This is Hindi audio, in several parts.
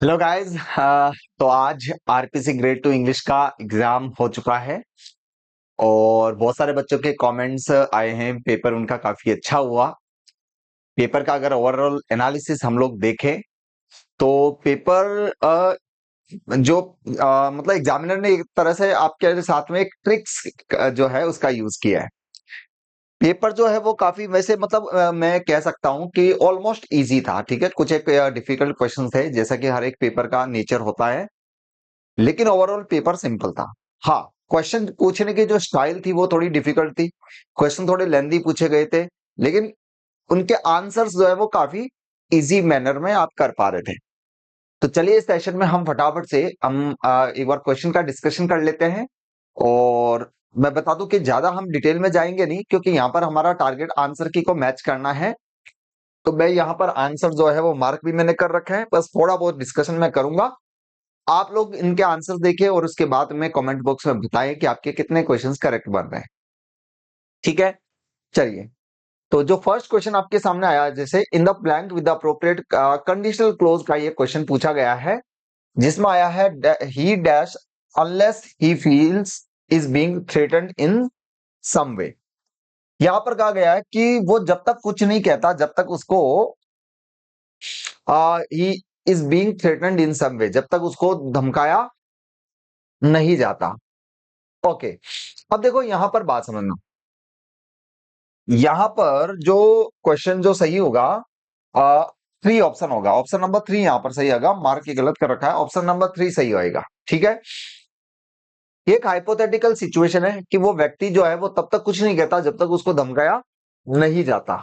Hello guys. तो आज आरपीसी ग्रेड 2 इंग्लिश का एग्जाम हो चुका है और बहुत सारे बच्चों के कमेंट्स आए हैं। पेपर उनका काफी अच्छा हुआ। पेपर का अगर ओवरऑल एनालिसिस हम लोग देखें तो पेपर जो मतलब एग्जामिनर ने एक तरह से आपके साथ में एक ट्रिक्स जो है उसका यूज किया है। पेपर जो है वो काफी वैसे मतलब मैं कह सकता हूं कि ऑलमोस्ट इजी था। ठीक है, कुछ एक डिफिकल्ट क्वेश्चन थे जैसा कि हर एक पेपर का नेचर होता है, लेकिन ओवरऑल पेपर सिंपल था। हाँ, क्वेश्चन पूछने की जो स्टाइल थी वो थोड़ी डिफिकल्ट थी। क्वेश्चन थोड़े लेंदी पूछे गए थे, लेकिन उनके आंसर्स जो है वो काफी इजी मैनर में आप कर पा रहे थे। तो चलिए इस सेशन में हम फटाफट से हम एक बार क्वेश्चन का डिस्कशन कर लेते हैं। और मैं बता दूं कि ज्यादा हम डिटेल में जाएंगे नहीं, क्योंकि यहाँ पर हमारा टारगेट आंसर की को मैच करना है। तो मैं यहाँ पर आंसर जो है वो मार्क भी मैंने कर रखे हैं, बस थोड़ा बहुत डिस्कशन मैं करूंगा। आप लोग इनके आंसर देखिए और उसके बाद में कमेंट बॉक्स में बताएं कि आपके कितने क्वेश्चंस करेक्ट बन रहे हैं। ठीक है, चलिए। तो जो फर्स्ट क्वेश्चन आपके सामने आया, जैसे in the blank with the appropriate conditional clause का ये क्वेश्चन पूछा गया है, जिसमें आया है he dash unless he feels is being threatened in some way. यहां पर कहा गया है कि वो जब तक कुछ नहीं कहता, जब तक उसको he is being threatened in some वे, जब तक उसको धमकाया नहीं जाता। ओके, अब देखो यहां पर बात समझना। यहां पर जो क्वेश्चन जो सही होगा, थ्री ऑप्शन होगा। ऑप्शन नंबर थ्री यहां पर सही होगा। मार्क ये गलत कर रखा है, ऑप्शन नंबर थ्री सही होएगा। ठीक है, ये एक हाइपोथेटिकल सिचुएशन है कि वो व्यक्ति जो है वो तब तक कुछ नहीं कहता जब तक उसको धमकाया नहीं जाता।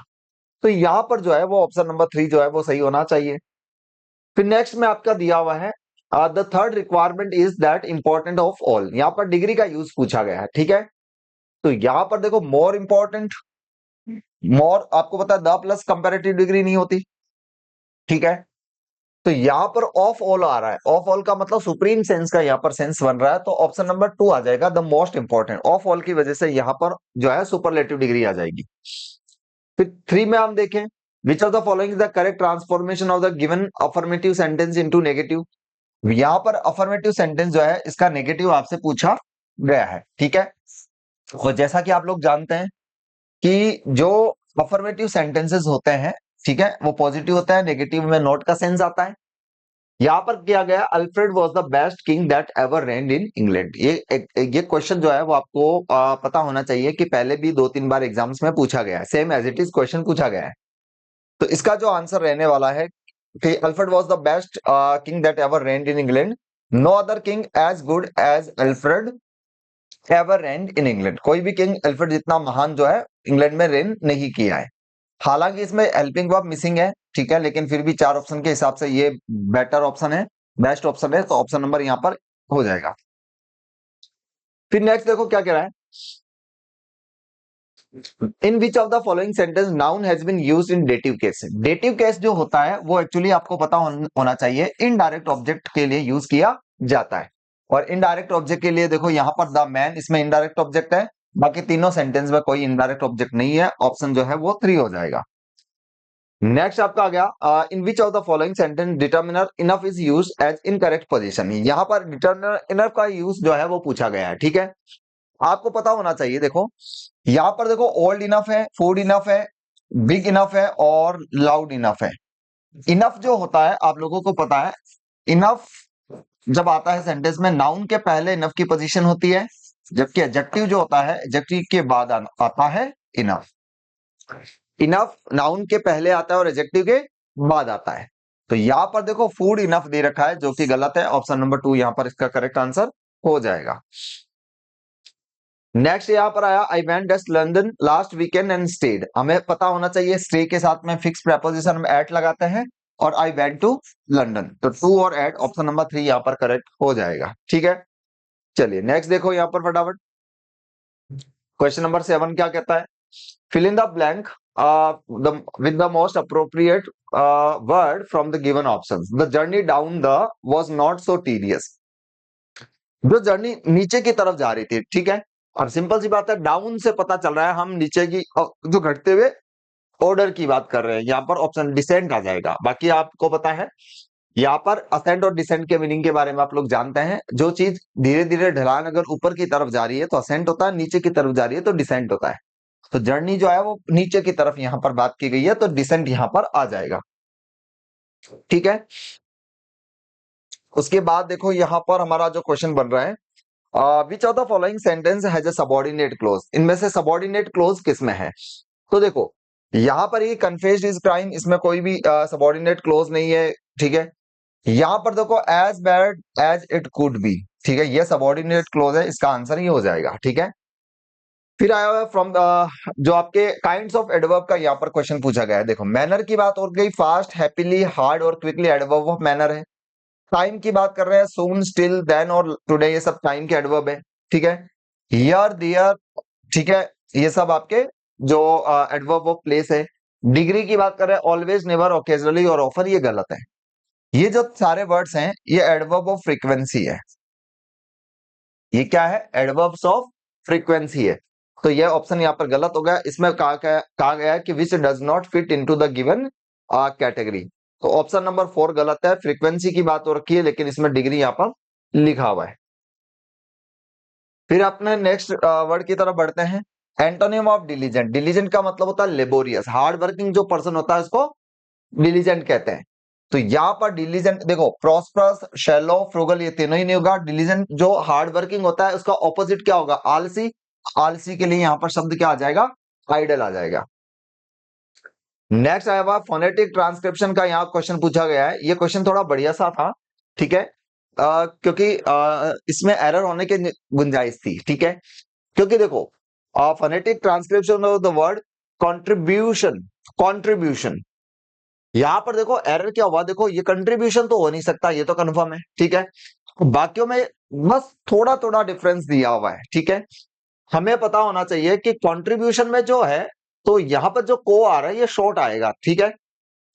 तो यहां पर जो है वो ऑप्शन नंबर थ्री जो है वो सही होना चाहिए। फिर नेक्स्ट में आपका दिया हुआ है the third requirement is that important of all. यहां पर डिग्री का यूज पूछा गया है। ठीक है, तो यहां पर देखो मोर इंपॉर्टेंट, मोर आपको पता है द प्लस कंपैरेटिव डिग्री नहीं होती। ठीक है, तो यहां पर ऑफ ऑल आ रहा है। ऑफ ऑल का मतलब सुप्रीम सेंस का यहां पर सेंस बन रहा है, तो ऑप्शन नंबर टू आ जाएगा the most important. Of all की वजह से यहां पर जो है सुपरलेटिव डिग्री आ जाएगी। फिर थ्री में हम देखें, विच of the following is the correct transformation of the given affirmative sentence into negative. यहां पर अफर्मेटिव सेंटेंस जो है इसका नेगेटिव आपसे पूछा गया है। ठीक है, और जैसा कि आप लोग जानते हैं कि जो अफर्मेटिव सेंटेंसेस होते हैं, ठीक है, वो पॉजिटिव होता है, नेगेटिव में नोट का सेंस आता है। यहां पर किया गया Alfred was the best king that ever reigned in England. ये क्वेश्चन जो है वो आपको पता होना चाहिए कि पहले भी दो तीन बार एग्जाम्स में पूछा गया है, same as it is question पूछा गया है। तो इसका जो आंसर रहने वाला है कि Alfred was the best king that ever reigned in England. No other king as good as Alfred ever reigned in England. कोई भी किंग अल्फ्रेड जितना महान जो है इंग्लैंड में रेन नहीं किया है। हालांकि इसमें हेल्पिंग वर्ब मिसिंग है, ठीक है, लेकिन फिर भी चार ऑप्शन के हिसाब से ये बेटर ऑप्शन है, बेस्ट ऑप्शन है, तो ऑप्शन नंबर यहां पर हो जाएगा। फिर नेक्स्ट देखो क्या कह रहा है, in which of the following sentence noun has been used in dative case. Dative case जो होता है वो एक्चुअली आपको पता होना चाहिए इनडायरेक्ट ऑब्जेक्ट के लिए यूज किया जाता है। और इनडायरेक्ट ऑब्जेक्ट के लिए देखो यहां पर द मैन इसमें इनडायरेक्ट ऑब्जेक्ट है, बाकी तीनों सेंटेंस में कोई इनडायरेक्ट ऑब्जेक्ट नहीं है। ऑप्शन जो है वो थ्री हो जाएगा। नेक्स्ट आपका आ गया, in which of the following sentence determiner enough is use as incorrect position. यहां पर डिटर्मिनर इनफ का यूज जो है वो पूछा गया है। ठीक है, आपको पता होना चाहिए। देखो यहां पर देखो ओल्ड इनफ है, फूड इनफ है, बिग इनफ है और लाउड इनफ है। इनफ जो होता है आप लोगों को पता है, इनफ जब आता है सेंटेंस में नाउन के पहले इनफ की पोजीशन होती है, जबकि एडजेक्टिव जो होता है एडजेक्टिव के बाद आता है इनफ। इनफ नाउन के पहले आता है और एडजेक्टिव के बाद आता है। तो यहां पर देखो फूड इनफ दे रखा है जो कि गलत है। ऑप्शन नंबर टू यहां पर इसका करेक्ट आंसर हो जाएगा। नेक्स्ट यहां पर आया आई वेंट डेस्ट London last weekend and stayed. हमें पता होना चाहिए स्टे के साथ में फिक्स प्रेपोजिशन हम एट लगाते हैं, और आई वेंट टू लंदन, तो टू और एट ऑप्शन नंबर थ्री यहां पर करेक्ट हो जाएगा। ठीक है, चलिए नेक्स्ट देखो यहां पर फटाफट। क्वेश्चन नंबर सेवन क्या कहता है, fill in the blank with the most appropriate word from the given options. The journey down the was not so tedious. जो जर्नी नीचे की तरफ जा रही थी, ठीक है, और सिंपल सी बात है डाउन से पता चल रहा है हम नीचे की जो घटते हुए ऑर्डर की बात कर रहे हैं। यहां पर ऑप्शन डिसेंट आ जाएगा। बाकी आपको पता है यहाँ पर असेंड और डिसेंड के मीनिंग के बारे में आप लोग जानते हैं। जो चीज धीरे धीरे ढलान अगर ऊपर की तरफ जा रही है तो असेंट होता है, नीचे की तरफ जा रही है तो डिसेंट होता है। तो जर्नी जो है वो नीचे की तरफ यहाँ पर बात की गई है, तो डिसेंट यहाँ पर आ जाएगा। ठीक है, उसके बाद देखो यहाँ पर हमारा जो क्वेश्चन बन रहा है, which of the following sentence has a subordinate close, इनमें से सबऑर्डिनेट क्लोज किसमें है? तो देखो यहाँ पर ये कन्फेस्ड इज क्राइम, इसमें कोई भी सबऑर्डिनेट क्लोज नहीं है। ठीक है, यहाँ पर देखो as bad as it could be, ठीक है, ये सबऑर्डिनेट क्लोज है, इसका आंसर ही हो जाएगा। ठीक है, फिर आया हुआ फ्रॉम जो आपके काइंड्स ऑफ एडवर्ब का यहाँ पर क्वेश्चन पूछा गया है। देखो मैनर की बात हो गई, फास्ट, हैप्पीली, हार्ड और क्विकली एडवर्ब ऑफ मैनर है। टाइम की बात कर रहे हैं, सून, स्टिल, देन और टुडे, ये सब टाइम के एडवर्ब है। ठीक है, हियर, देयर, ठीक है, ये सब आपके जो एडवर्ब ऑफ प्लेस है। डिग्री की बात कर रहे हैं, ऑलवेज, नेवर, ओकेजनली और ऑफर, ये गलत है। ये जो सारे वर्ड्स हैं ये एडवर्ब ऑफ फ्रीक्वेंसी है। ये क्या है? एडवर्ब्स ऑफ फ्रीक्वेंसी है। तो ये ऑप्शन यहाँ पर गलत हो गया। इसमें कहा गया है कि which does not fit into the given category. तो ऑप्शन नंबर 4 गलत है। फ्रीक्वेंसी की बात हो रखी है लेकिन इसमें डिग्री यहाँ पर लिखा हुआ है। फिर अपने नेक्स्ट वर्ड की तरफ बढ़ते हैं। Antonym of diligent. डिलीजेंट का मतलब होता है लेबोरियस, हार्ड वर्किंग जो पर्सन होता है उसको डिलीजेंट कहते हैं। तो यहाँ पर डिलीजेंट देखो, प्रॉस्परस, शैलो, फ्रुगल, ये तीनों ही नहीं होगा। डिलीजेंट जो हार्ड वर्किंग होता है उसका ऑपोजिट क्या होगा? आलसी। आलसी के लिए यहाँ पर शब्द क्या आ जाएगा? आइडल आ जाएगा। नेक्स्ट आया हुआ फोनेटिक ट्रांसक्रिप्शन का, यहाँ क्वेश्चन पूछा गया है। ये क्वेश्चन थोड़ा बढ़िया सा था। ठीक है, क्योंकि इसमें एरर होने की गुंजाइश थी। ठीक है, क्योंकि देखो phonetic transcription of the word contribution, contribution, यहां पर देखो एरर क्या हुआ। देखो ये कंट्रीब्यूशन तो हो नहीं सकता, ये तो कंफर्म है। ठीक है, बाकियों में बस थोड़ा थोड़ा डिफरेंस दिया हुआ है। ठीक है, हमें पता होना चाहिए कि कंट्रीब्यूशन में जो है तो यहां पर जो को आ रहा है ये शॉर्ट आएगा। ठीक है,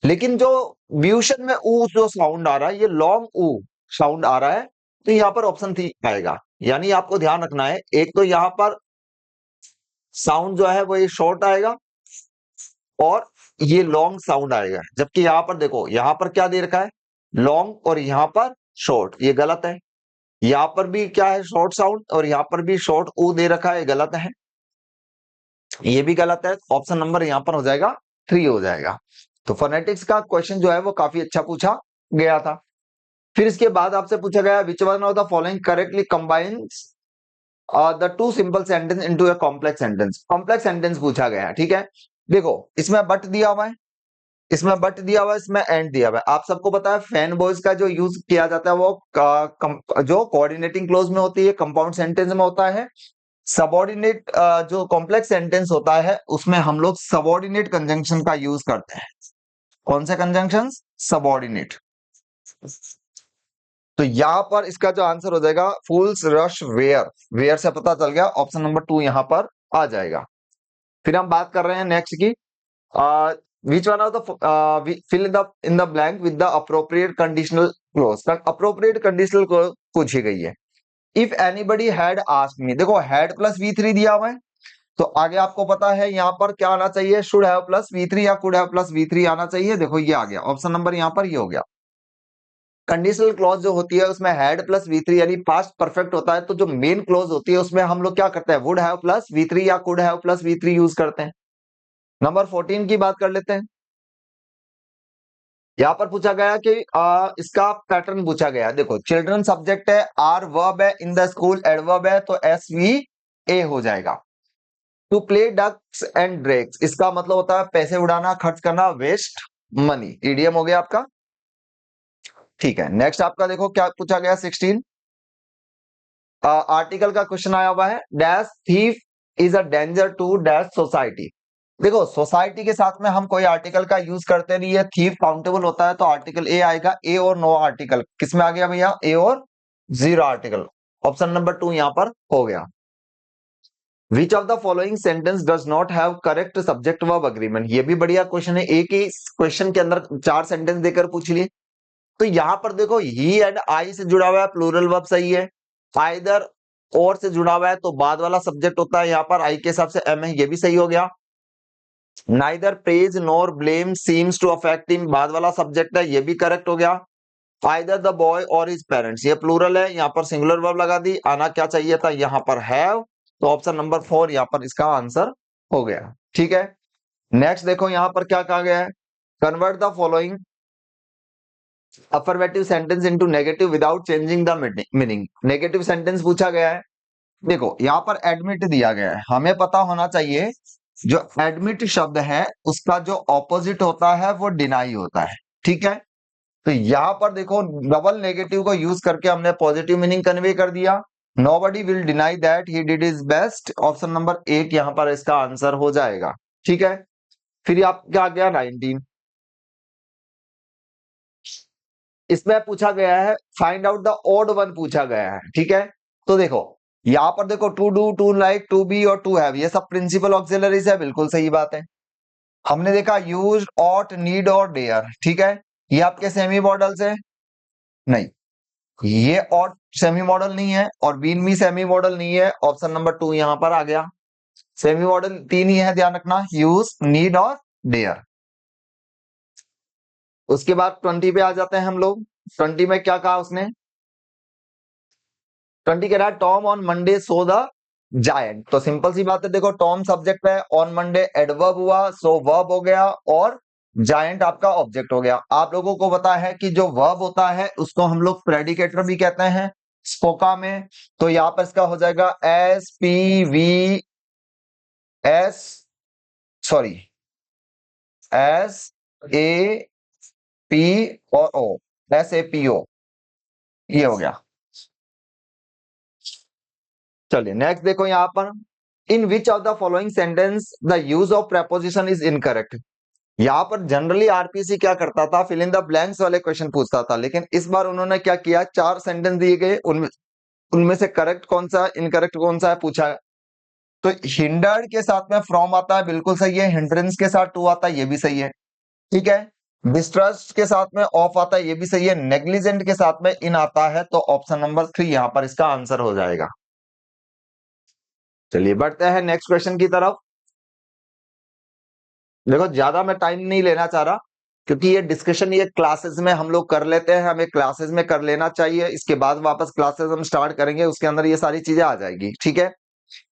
लेकिन जो ब्यूशन में ऊ जो साउंड आ रहा है ये लॉन्ग ऊ साउंड आ रहा है, तो यहाँ पर ऑप्शन थी आएगा। यानी आपको ध्यान रखना है, एक तो यहाँ पर साउंड जो है वो ये शॉर्ट आएगा और ये लॉन्ग साउंड आएगा। जबकि यहां पर देखो, यहां पर क्या दे रखा है? लॉन्ग और यहां पर शॉर्ट, ये गलत है। यहां पर भी क्या है? शॉर्ट साउंड और यहां पर भी शॉर्ट ऊ दे रखा है, ये गलत है। ये भी गलत है। ऑप्शन नंबर यहां पर हो जाएगा 3 हो जाएगा। तो फोनेटिक्स का क्वेश्चन जो है वो काफी अच्छा पूछा गया था। फिर इसके बाद आपसे पूछा गया विच one of the following correctly combines the two simple sentence into a complex sentence. Complex sentence पूछा गया है। ठीक है, देखो इसमें बट दिया हुआ है, इसमें बट दिया हुआ है, इसमें एंड दिया हुआ है। आप सबको पता है फैन बॉयज का जो यूज किया जाता है वो जो कोऑर्डिनेटिंग क्लोज में होती है, कंपाउंड सेंटेंस में होता है। सबऑर्डिनेट जो कॉम्प्लेक्स सेंटेंस होता है उसमें हम लोग सबऑर्डिनेट कंजंक्शन का यूज करते हैं। कौन से कंजंक्शन? सबऑर्डिनेट। तो यहां पर इसका जो आंसर हो जाएगा फूल्स रश वेयर। वेयर से पता चल गया, ऑप्शन नंबर 2 यहां पर आ जाएगा। फिर हम बात कर रहे हैं नेक्स्ट की, which one of the fill in the blank with the appropriate conditional clause। appropriate conditional clause पूछी गई है। if anybody had asked me, देखो had प्लस V3 दिया हुआ है, तो आगे आपको पता है यहाँ पर क्या आना चाहिए? should have प्लस V3 या could have प्लस V3 आना चाहिए। देखो ये आ गया, ऑप्शन नंबर यहाँ पर ये हो गया। कंडीशनल क्लॉज जो होती है उसमें हैड प्लस V3 यानी पास्ट परफेक्ट होता है, तो जो मेन क्लॉज होती है उसमें हम लोग क्या करते हैं? वुड हैव प्लस V3 या could have plus V3 use करते हैं। नंबर 14 की बात कर लेते हैं। यहाँ पर पूछा गया कि इसका पैटर्न पूछा गया। देखो चिल्ड्रन सब्जेक्ट है, आर वर्ब है, इन द स्कूल एडवर्ब है, तो SVA हो जाएगा। To play ducks and drakes, इसका मतलब होता है पैसे उड़ाना, खर्च करना, वेस्ट मनी, इडियम हो गया आपका। ठीक है, नेक्स्ट आपका देखो क्या पूछा गया 16 आर्टिकल का क्वेश्चन आया हुआ है। Dash thief is a danger to dash society. देखो सोसाइटी के साथ में हम कोई आर्टिकल का यूज करते नहीं है, थीफ काउंटेबल होता है तो आर्टिकल ए आएगा। ए और नो आर्टिकल किसमें आ गया भैया? ए और 0 आर्टिकल, ऑप्शन नंबर 2 यहां पर हो गया। Which of the following sentence does not have correct subject verb agreement. ये भी बढ़िया क्वेश्चन है, एक ही क्वेश्चन के अंदर 4 सेंटेंस देकर पूछ लिए। तो यहां पर देखो ही एंड आई से जुड़ा हुआ है, प्लूरल वर्ब सही है। आइदर और से जुड़ा हुआ है तो बाद वाला सब्जेक्ट होता है, यहां पर आई के हिसाब से एम है, ये भी सही हो गया। Neither praise nor blame seems to affect him, बाद वाला सब्जेक्ट है, ये भी करेक्ट हो गया। Either the boy or his parents, ये प्लूरल है, यहाँ पर सिंगुलर वर्ब लगा दी, आना क्या चाहिए था यहाँ पर हैव, तो ऑप्शन नंबर 4 यहाँ पर इसका आंसर हो गया। ठीक है, नेक्स्ट देखो यहाँ पर क्या कहा गया है, convert the following affirmative sentence into negative without changing the meaning. Negative sentence पूछा गया है। देखो यहाँ पर एडमिट दिया गया है, हमें पता होना चाहिए जो एडमिट शब्द है उसका जो ऑपोजिट होता है वो डिनाई होता है। ठीक है, तो यहां पर देखो डबल नेगेटिव को यूज करके हमने पॉजिटिव मीनिंग कन्वे कर दिया। Nobody will deny that he did his best, option number 8 यहां पर इसका आंसर हो जाएगा। ठीक है, फिर आप क्या आ गया 19, इसमें पूछा गया है find out the odd one पूछा गया है। ठीक है, तो देखो यहां पर देखो to do, to like, to be और टू हैव ये सब प्रिंसिपल ऑक्सिलरीज है, बिल्कुल सही बात है। हमने देखा यूज, ऑट, नीड और डेयर। ठीक है, ये आपके सेमी मॉडल्स है, नहीं ये और सेमी मॉडल नहीं है और बीन भी सेमी मॉडल नहीं है, ऑप्शन नंबर 2 यहां पर आ गया। सेमी मॉडल 3 ही है, ध्यान रखना, यूज, नीड और डेयर। उसके बाद 20 पे आ जाते हैं हम लोग। 20 में क्या कहा उसने, 20 कह रहा है Tom on Monday so the giant, तो सिंपल सी बात है, देखो टॉम सब्जेक्ट है, ऑन मंडे एडवर्ब हुआ, सो वर्ब हो गया और जायंट आपका ऑब्जेक्ट हो गया। आप लोगों को पता है कि जो वर्ब होता है उसको हम लोग प्रेडिकेटर भी कहते हैं स्पोका में, तो यहां पर इसका हो जाएगा S P V S, sorry S A P और ओ, SAPO, ये हो गया। चलिए नेक्स्ट देखो यहां पर, in which of the following sentence the use of preposition is incorrect. यहां पर जनरली आरपीसी क्या करता था, फिल इन द ब्लैंक्स वाले क्वेश्चन पूछता था, लेकिन इस बार उन्होंने क्या किया, 4 सेंटेंस दिए गए, उनमें उनमें से करेक्ट कौन सा, इनकरेक्ट कौन सा है पूछा। तो हिंडर्ड के साथ में फ्रॉम आता है, बिल्कुल सही है। हिंड्रेंस के साथ टू आता है, ये भी सही है। ठीक है, डिस्ट्रस्ट के साथ में ऑफ आता है, ये भी सही है। नेग्लिजेंट के साथ में इन आता है, तो ऑप्शन नंबर 3 यहां पर इसका आंसर हो जाएगा। चलिए बढ़ते हैं नेक्स्ट क्वेश्चन की तरफ। देखो ज्यादा मैं टाइम नहीं लेना चाह रहा, क्योंकि ये डिस्कशन ये क्लासेस में हम लोग कर लेते हैं, हमें क्लासेस में कर लेना चाहिए, इसके बाद वापस क्लासेस हम स्टार्ट करेंगे, उसके अंदर ये सारी चीजें आ जाएगी। ठीक है,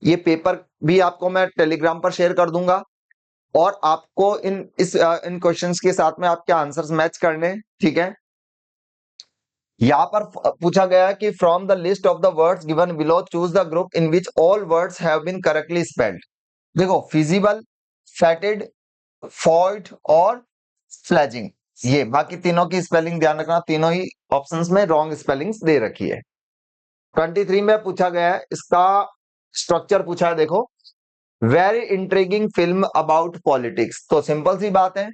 ये पेपर भी आपको मैं टेलीग्राम पर शेयर कर दूंगा और आपको इन क्वेश्चंस के साथ में आपके आंसर्स मैच करने। ठीक है, यहां पर पूछा गया है कि from the list of the words given below choose the group in which all words have been correctly spelled. देखो फिजिबल, फैटेड, फॉल्ट और फ्लैजिंग, ये बाकी तीनों की स्पेलिंग ध्यान रखना, तीनों ही ऑप्शंस में रॉन्ग स्पेलिंग्स दे रखी है। 23 में पूछा गया है, इसका स्ट्रक्चर पूछा है, देखो very intriguing film about politics, तो सिंपल सी बात है,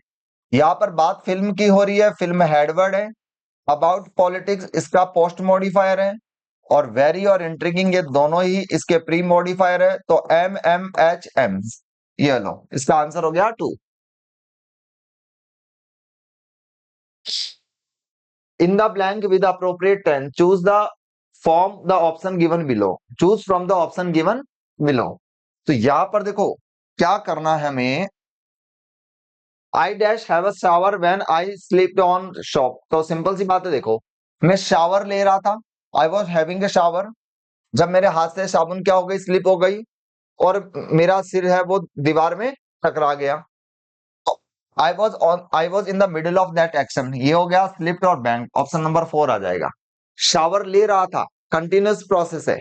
यहां पर बात फिल्म की हो रही है, फिल्म हेडवर्ड है, अबाउट पॉलिटिक्स इसका पोस्ट मॉडिफायर है और वेरी और इंट्रिगिंग ये दोनों ही इसके प्री मॉडिफायर है, तो MMHM, ये लो इसका आंसर हो गया 2। in the blank with the appropriate tense choose the form the option given below, choose from the option given below। तो यहां पर देखो क्या करना है हमें, I dash have a shower when I slept on shop, तो सिंपल सी बात है, देखो मैं शावर ले रहा था, I was having a shower, जब मेरे हाथ से साबुन क्या हो गई, स्लिप हो गई और मेरा सिर है वो दीवार में टकरा गया। I was in the middle of that action, ये हो गया स्लिप्ड और बैंग, ऑप्शन नंबर 4 आ जाएगा। शावर ले रहा था, कंटिन्यूस प्रोसेस है,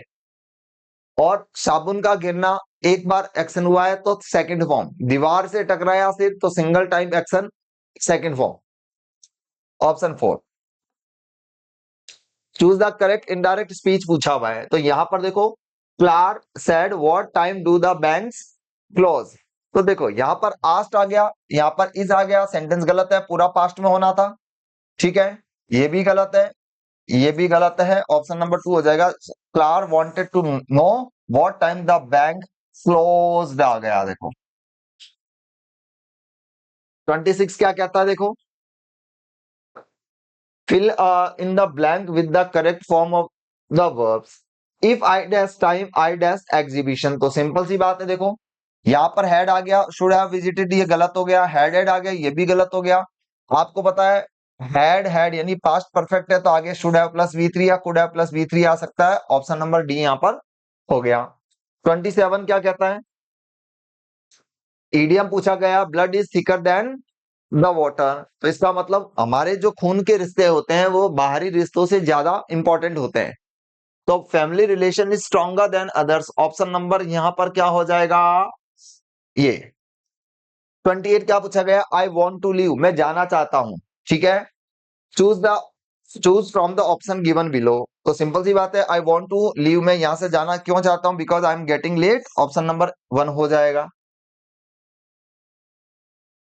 और साबुन का गिरना एक बार एक्शन हुआ है तो सेकंड फॉर्म, दीवार से टकराया सिर तो single time action, second form, option 4। Choose the correct indirect speech पूछा हुआ है, तो यहां पर देखो Clark said what time do the banks close, तो देखो यहां पर आस्ट आ गया, यहां पर इज आ गया, सेंटेंस गलत है, पूरा पास्ट में होना था। ठीक है, ये भी गलत है, ये भी गलत है, ऑप्शन नंबर 2 हो जाएगा। Clerk wanted to know what time the bank closed आ गया, देखो 26 क्या कहता है, देखो fill in the blank with the correct form of the verbs, if I dash time I dash exhibition, तो सिंपल सी बात है, देखो यहां पर हेड आ गया, शुड हैव विजिटेड, ये गलत हो गया, हेडेड आ गया, ये भी गलत हो गया। आपको पता है हैड यानी पास्ट परफेक्ट है तो आगे शुड हैव प्लस V3 या कुड हैव प्लस V3 आ सकता है। ऑप्शन नंबर डी यहां पर हो गया। 27 क्या कहता है? ईडियम पूछा गया, blood is thicker than the water. तो इसका मतलब हमारे जो खून के रिश्ते होते हैं वो बाहरी रिश्तों से ज्यादा इंपॉर्टेंट होते हैं। तो family relation is stronger than others. Option number यहां पर क्या हो जाएगा? ये। 28 क्या पूछा गया? आई वॉन्ट टू लीव, मैं जाना चाहता हूं। ठीक है। Choose from the option given below. तो सिंपल सी बात है, आई वॉन्ट टू लीव, मैं यहां से जाना क्यों चाहता हूं? Because I am getting late. Option number 1 हो जाएगा।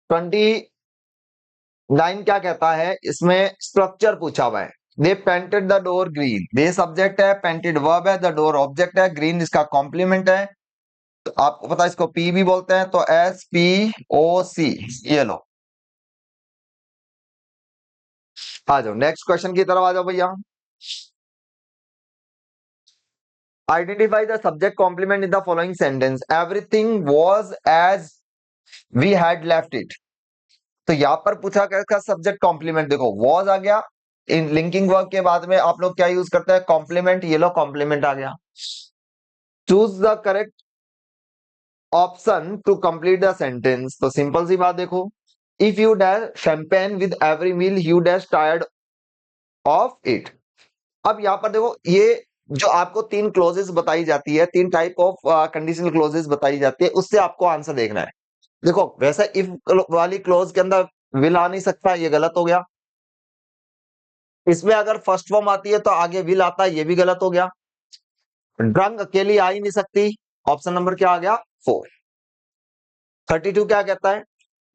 29 क्या कहता है? इसमें स्ट्रक्चर पूछा हुआ है। They painted the door green, they subject है, पेंटेड वर्ब है, द डोर ऑब्जेक्ट है, ग्रीन इसका कॉम्प्लीमेंट है। तो आपको पता है इसको पी भी बोलते हैं, तो SPOC। ये लो, आ जाओ नेक्स्ट क्वेश्चन की तरफ आ जाओ भैया। Identify the subject complement in the following sentence. Everything was as we had left it. तो यहां पर पूछा गया का सब्जेक्ट कॉम्प्लीमेंट, देखो वॉज आ गया। इन लिंकिंग वर्ब के बाद में आप लोग क्या यूज करते हैं? कॉम्प्लीमेंट। ये लो कॉम्प्लीमेंट आ गया। Choose the correct option to complete the sentence. तो सिंपल सी बात देखो, if you dash champagne with every meal you dash tired of it. अब यहां पर देखो, ये जो आपको तीन क्लोजेस बताई जाती है, तीन टाइप ऑफ कंडीशनल क्लोजेस बताई जाती है, उससे आपको आंसर देखना है। देखो वैसे इफ वाली क्लोज के अंदर विल आ नहीं सकता, ये गलत हो गया। इसमें अगर फर्स्ट फॉर्म आती है तो आगे विल आता है, ये भी गलत हो गया। ड्रंक अकेली आ ही नहीं सकती। ऑप्शन नंबर क्या आ गया? 4। 32 क्या कहता है?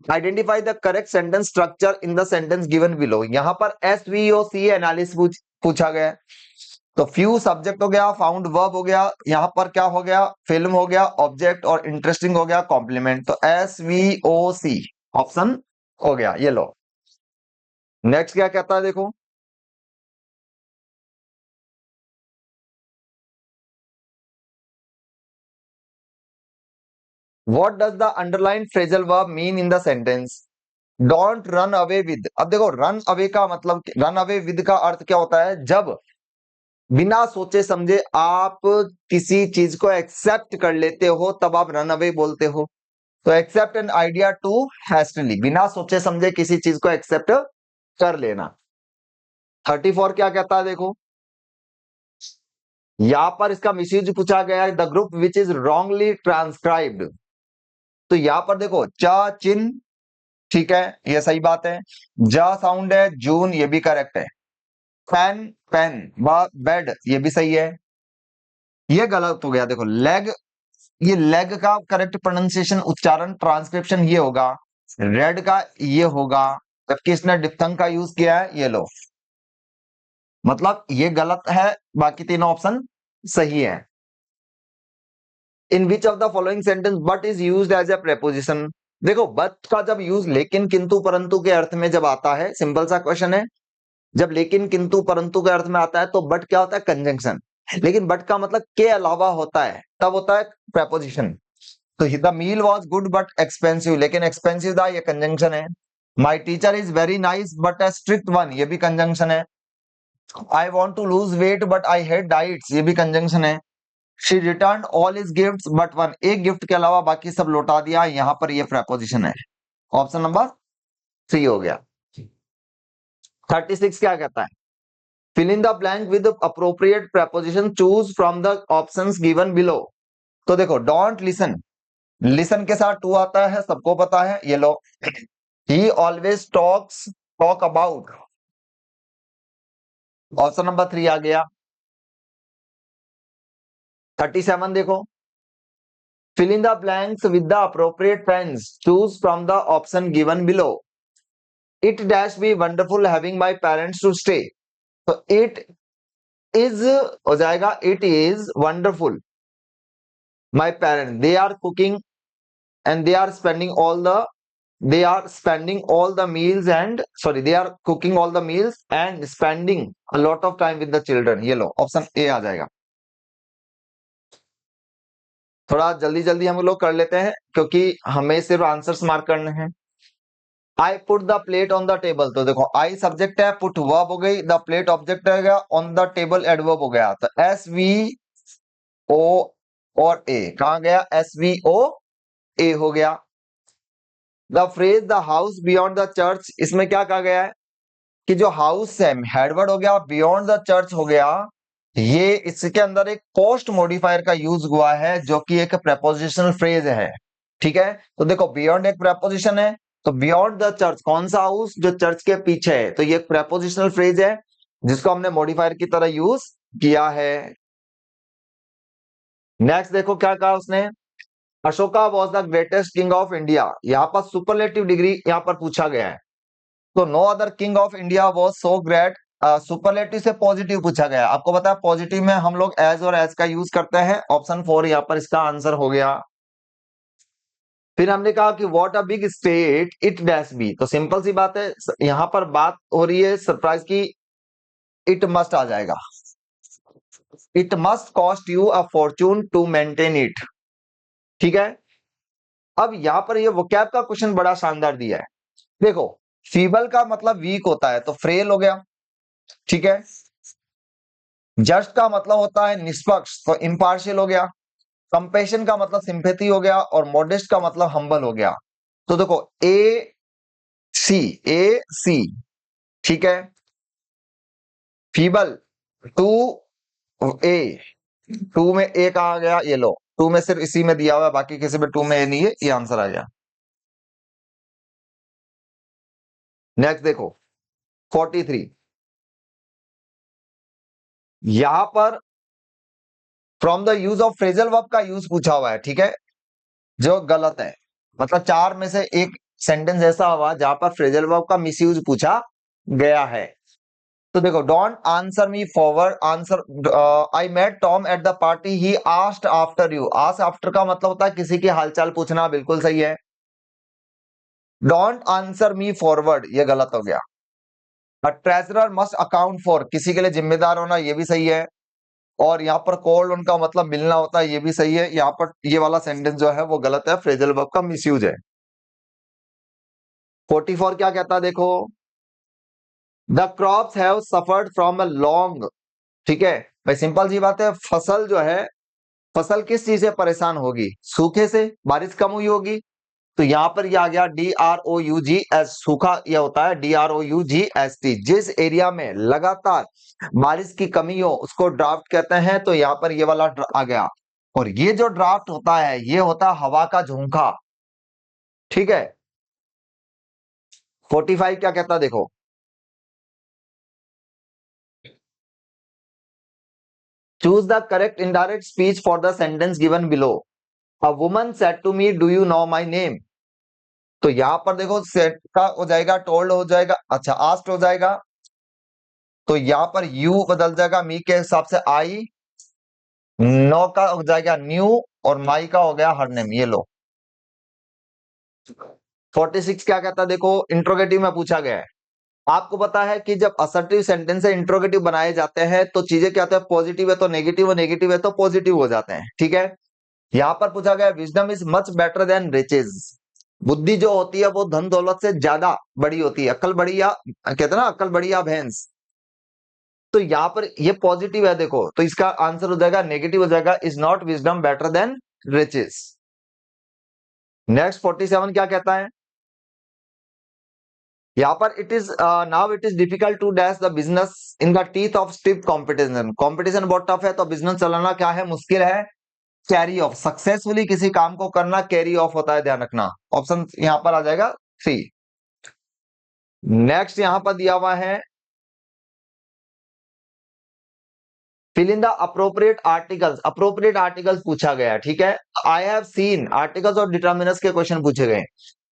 Identify the correct sentence structure in the sentence given below. यहां पर SVOC एनालिसिस पूछा गया है। तो फ्यू सब्जेक्ट हो गया, फाउंड वर्ब हो गया, यहां पर क्या हो गया? फिल्म हो गया, ऑब्जेक्ट, और इंटरेस्टिंग हो गया कॉम्प्लीमेंट। तो SVOC ऑप्शन हो गया। ये लो नेक्स्ट क्या कहता है देखो, what does the underline phrasal verb mean in the sentence? Don't run away with. अब देखो रन अवे का मतलब, रन अवे विद का अर्थ क्या होता है? जब बिना सोचे समझे आप किसी चीज को एक्सेप्ट कर लेते हो तब आप रन अवे बोलते हो। तो एक्सेप्ट एन आइडिया टू हैस्टली, बिना सोचे समझे किसी चीज को एक्सेप्ट कर लेना। 34 क्या कहता है देखो, यहां पर इसका मिसयूज पूछा गया है, the group which is wrongly transcribed. तो यहां पर देखो च चिन, ठीक है ये सही बात है। ज साउंड है, जून ये भी करेक्ट है। फैन पेन, बेड ये भी सही है। ये गलत हो गया देखो, लेग, ये लेग का करेक्ट प्रोनाउंसिएशन उच्चारण ट्रांसक्रिप्शन ये होगा। रेड का ये होगा, जबकि इसने डिप्थंग का यूज किया है। ये लो, मतलब ये गलत है, बाकी तीनों ऑप्शन सही है। In which of the following sentence but is used as a preposition. देखो बट का जब यूज लेकिन किंतु परंतु के अर्थ में जब आता है, सिंपल सा क्वेश्चन है, जब लेकिन किंतु परंतु के अर्थ में आता है तो बट क्या होता है? कंजंक्शन। लेकिन बट का मतलब के अलावा होता है, तब होता है प्रेपोजिशन। तो the meal was good but expensive, लेकिन एक्सपेंसिव था, ये कंजंक्शन है। My teacher is very nice but a strict one, ये भी कंजंक्शन है। I want to lose weight but I hate diets, ये भी कंजंक्शन है। She return all his gifts but one, एक गिफ्ट के अलावा बाकी सब लौटा दिया, यहां पर ये प्रेपोजिशन है। ऑप्शन नंबर 3 हो गया। 36 क्या कहता है? Fill in the blank with appropriate preposition, choose from the options given below. तो देखो डोंट लिसन, लिसन के साथ टू आता है, सबको पता है। ये लो, he always talk about, option number 3 आ गया। 37 देखो, fill in the blanks with the appropriate pens, choose from the option given below। it dash be wonderful having my parents to stay। तो it is हो जाएगा, it is wonderful my parents, they are cooking and they are spending all the meals and sorry they are cooking all the meals and spending a lot of time with the children। ये लो ऑप्शन ए आ जाएगा। थोड़ा जल्दी जल्दी हम लोग कर लेते हैं क्योंकि हमें सिर्फ आंसर्स मार्क करने हैं। I put the plate on the table, तो देखो आई सब्जेक्ट है, पुट वर्ब हो गई, द प्लेट ऑब्जेक्ट रहेगा, ऑन द टेबल एडवर्ब हो गया। तो एस वी ओ और ए कहां गया, एस वी ओ ए हो गया। The phrase the house beyond the church, इसमें क्या कहा गया है कि जो हाउस है हेडवर्ड हो गया, बियॉन्ड द चर्च हो गया। ये इसके अंदर एक पोस्ट मॉडिफायर का यूज हुआ है जो कि एक प्रेपोजिशनल फ्रेज है। ठीक है, तो देखो बियॉन्ड एक प्रेपोजिशन है, तो बियॉन्ड द चर्च कौन सा हाउस, जो चर्च के पीछे है, तो ये एक प्रेपोजिशनल फ्रेज है जिसको हमने मॉडिफायर की तरह यूज किया है। नेक्स्ट देखो क्या कहा उसने, Ashoka was the greatest king of India, यहाँ पर सुपरलेटिव डिग्री यहाँ पर पूछा गया है। तो no other king of India was so great, superlative से पॉजिटिव पूछा गया। आपको पता है पॉजिटिव में हम लोग एज और एज का यूज करते हैं, ऑप्शन 4 यहाँ पर इसका आंसर हो गया। फिर हमने कहा कि what a big state it dash be, तो सिंपल सी बात है, यहां पर बात हो रही है सरप्राइज की, इट मस्ट आ जाएगा, it must cost you a fortune to maintain it. ठीक है, अब यहां पर ये वोकैब का क्वेश्चन बड़ा शानदार दिया है। देखो फीबल का मतलब वीक होता है, तो फ्रेल हो गया। ठीक है, जस्ट का मतलब होता है निष्पक्ष, तो इम्पार्शियल हो गया। कंपेशन का मतलब सिंपैथी हो गया, और मॉडेस्ट का मतलब हम्बल हो गया। तो देखो ए सी, ए सी, ठीक है, फीबल टू ए, टू में ए कहा गया, ये लो, टू में सिर्फ इसी में दिया हुआ है, बाकी किसी में टू में ए नहीं है, ये आंसर आ गया। नेक्स्ट देखो 43, यहां पर from the use of phrasal verb का यूज पूछा हुआ है। ठीक है, जो गलत है, मतलब चार में से एक सेंटेंस ऐसा हुआ जहां पर फ्रेजल वर्ब का मिसयूज पूछा गया है। तो देखो don't answer me forward, answer I met Tom at the party, he asked after you, ask after का मतलब होता है किसी की हालचाल पूछना, बिल्कुल सही है। डोंट आंसर मी फॉरवर्ड ये गलत हो गया। ट्रेजरर मस्ट अकाउंट फॉर, किसी के लिए जिम्मेदार होना, ये भी सही है। और यहाँ पर कॉल्ड उनका मतलब मिलना होता है, ये भी सही है। यहाँ पर ये वाला सेंटेंस जो है वो गलत है, फ्रेजल वर्ब का मिसयूज है। 44 क्या कहता है देखो, the crops have suffered from a long, ठीक है भाई, सिंपल सी बात है, फसल जो है, फसल किस चीज से परेशान होगी, सूखे से, बारिश कम हुई होगी। तो यहां पर ये आ गया DROUGS, सूखा ये होता है DROUGST, जिस एरिया में लगातार बारिश की कमी हो उसको ड्राफ्ट कहते हैं। तो यहाँ पर ये वाला आ गया, और ये जो ड्राफ्ट होता है ये होता है हवा का झोंका। ठीक है, 45 क्या कहता है देखो, choose the correct indirect speech for the sentence given below, a woman said to me do you know my name. तो यहां पर देखो सेट का हो जाएगा, टोल्ड हो जाएगा, अच्छा आस्क्ड हो जाएगा। तो यहां पर यू बदल जाएगा, मी के हिसाब से आई, नो का हो जाएगा न्यू, और माई का हो गया हर नेम, ये लो। 46 क्या कहता है देखो, इंट्रोगेटिव में पूछा गया है। आपको पता है कि जब असर्टिव सेंटेंस से इंट्रोगेटिव बनाए जाते हैं तो चीजें क्या होती है, पॉजिटिव है तो नेगेटिव, और नेगेटिव है तो पॉजिटिव हो जाते हैं। ठीक है, यहां पर पूछा गया wisdom is much better than riches, बुद्धि जो होती है वो धन दौलत से ज्यादा बड़ी होती है, अक्ल बड़ी, या कहते हैं ना अक्ल बड़ी या भैंस। तो यहाँ पर ये पॉजिटिव है देखो, तो इसका आंसर हो जाएगा नेगेटिव हो जाएगा, is not wisdom better than riches. Next 47 क्या कहता है, यहाँ पर it is now it is difficult to dash the business in the teeth of stiff competition, competition बहुत टफ है तो बिजनेस चलाना क्या है, मुश्किल है। कैरी ऑफ, सक्सेसफुली किसी काम को करना कैरी ऑफ होता है, ध्यान रखना। ऑप्शन यहाँ पर आ जाएगा 3। नेक्स्ट यहाँ पर दिया हुआ है, fill in the appropriate articles, appropriate articles पूछा गया है। ठीक है, आई हैव सीन, आर्टिकल्स और डिटर्मिनर्स के क्वेश्चन पूछे गए।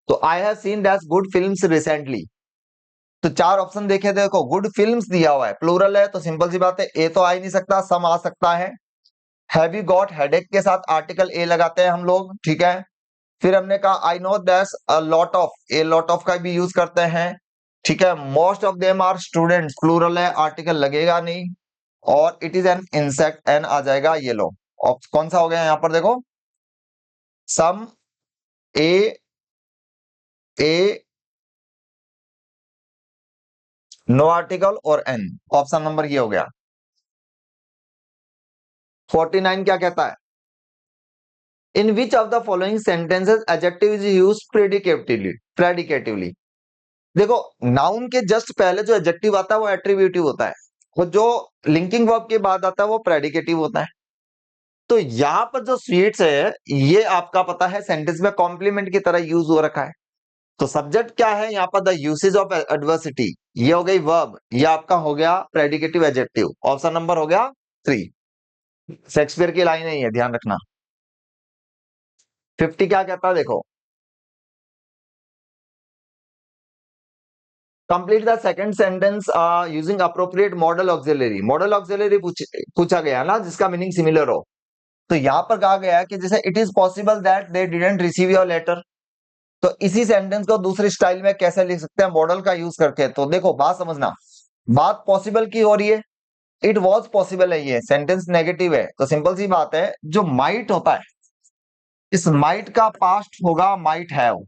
तो I have seen dash good films recently, तो चार ऑप्शन देखे देखो, गुड फिल्म्स दिया हुआ है, प्लूरल है, तो सिंपल सी बात है ए तो आ ही नहीं सकता, सम आ सकता है। हैव यू गॉट हेडेक के साथ आर्टिकल ए लगाते हैं हम लोग। ठीक है, फिर हमने कहा I know that's a lot of, a lot of का भी यूज करते हैं। ठीक है, most of them are students, plural है, आर्टिकल लगेगा नहीं। और it is an insect, an आ जाएगा, ये लो। कौन सा हो गया यहाँ पर देखो, some, a, a, no article और एन, ऑप्शन नंबर ये हो गया। 49 क्या कहता है, in which of the following sentences adjective is used predicatively. देखो, नाउन के जस्ट पहले जो एडजेक्टिव आता है वो एट्रीब्यूटिव होता है, और जो लिंकिंग वर्ब के बाद आता है वो प्रेडिकेटिव होता है। तो यहां पर जो स्वीट्स है ये आपका पता है सेंटेंस में कॉम्प्लीमेंट की तरह यूज हो रखा है। तो सब्जेक्ट क्या है यहाँ पर, द यूसेज ऑफ एडवर्सिटी, ये हो गई वर्ब, ये आपका हो गया प्रेडिकेटिव एडजेक्टिव, ऑप्शन नंबर हो गया 3। शेक्सपियर की लाइन है ये, ध्यान रखना। 50 क्या कहता है देखो, complete the second sentence using appropriate model auxiliary. Model auxiliary पूछा गया ना जिसका मीनिंग सिमिलर हो। तो यहां पर कहा गया है कि जैसे it is possible that they didn't receive your letter, तो इसी सेंटेंस को दूसरी स्टाइल में कैसे लिख सकते हैं, मॉडल का यूज करके। तो देखो बात समझना, बात पॉसिबल की हो रही है, इट वॉज पॉसिबल है, ये सेंटेंस नेगेटिव है, तो सिंपल सी बात है जो माइट होता है, इस माइट का पास्ट होगा माइट हैव,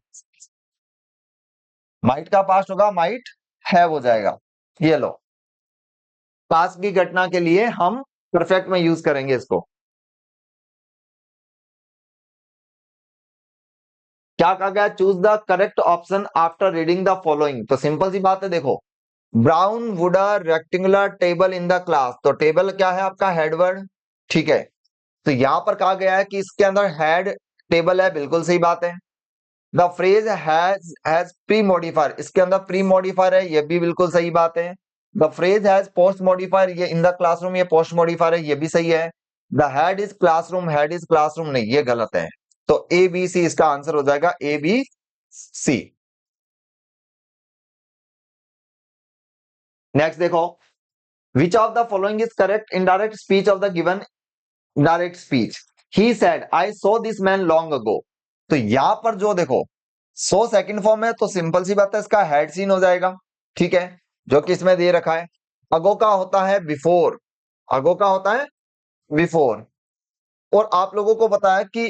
माइट का पास्ट होगा माइट हैव हो जाएगा। ये लो, पास्ट की घटना के लिए हम परफेक्ट में यूज करेंगे इसको। क्या कहा गया, choose the correct option after reading the following. तो सिंपल सी बात है देखो, brown would a rectangular table in the class, तो टेबल क्या है आपका हेडवर्ड, ठीक है। तो यहां पर कहा गया है कि इसके अंदर हेड टेबल है, बिल्कुल सही बात है। The phrase has pre modifier, इसके अंदर प्री मॉडिफायर है, ये भी बिल्कुल सही बात है। The phrase has post modifier, ये इन द क्लासरूम, ये पोस्ट मॉडिफायर है, ये भी सही है। द हेड इज क्लासरूम नहीं, ये गलत है। तो ए बी सी इसका आंसर हो जाएगा, ए बी सी। नेक्स्ट देखो, which of the following is correct indirect speech of the given direct speech. He said I saw this man long ago. तो यहां पर जो देखो सो सेकंड फॉर्म है, तो सिंपल सी बात है इसका हेड सीन हो जाएगा, ठीक है, जो कि इसमें दे रखा है। अगो का होता है बिफोर, अगो का होता है बिफोर। और आप लोगों को बताया कि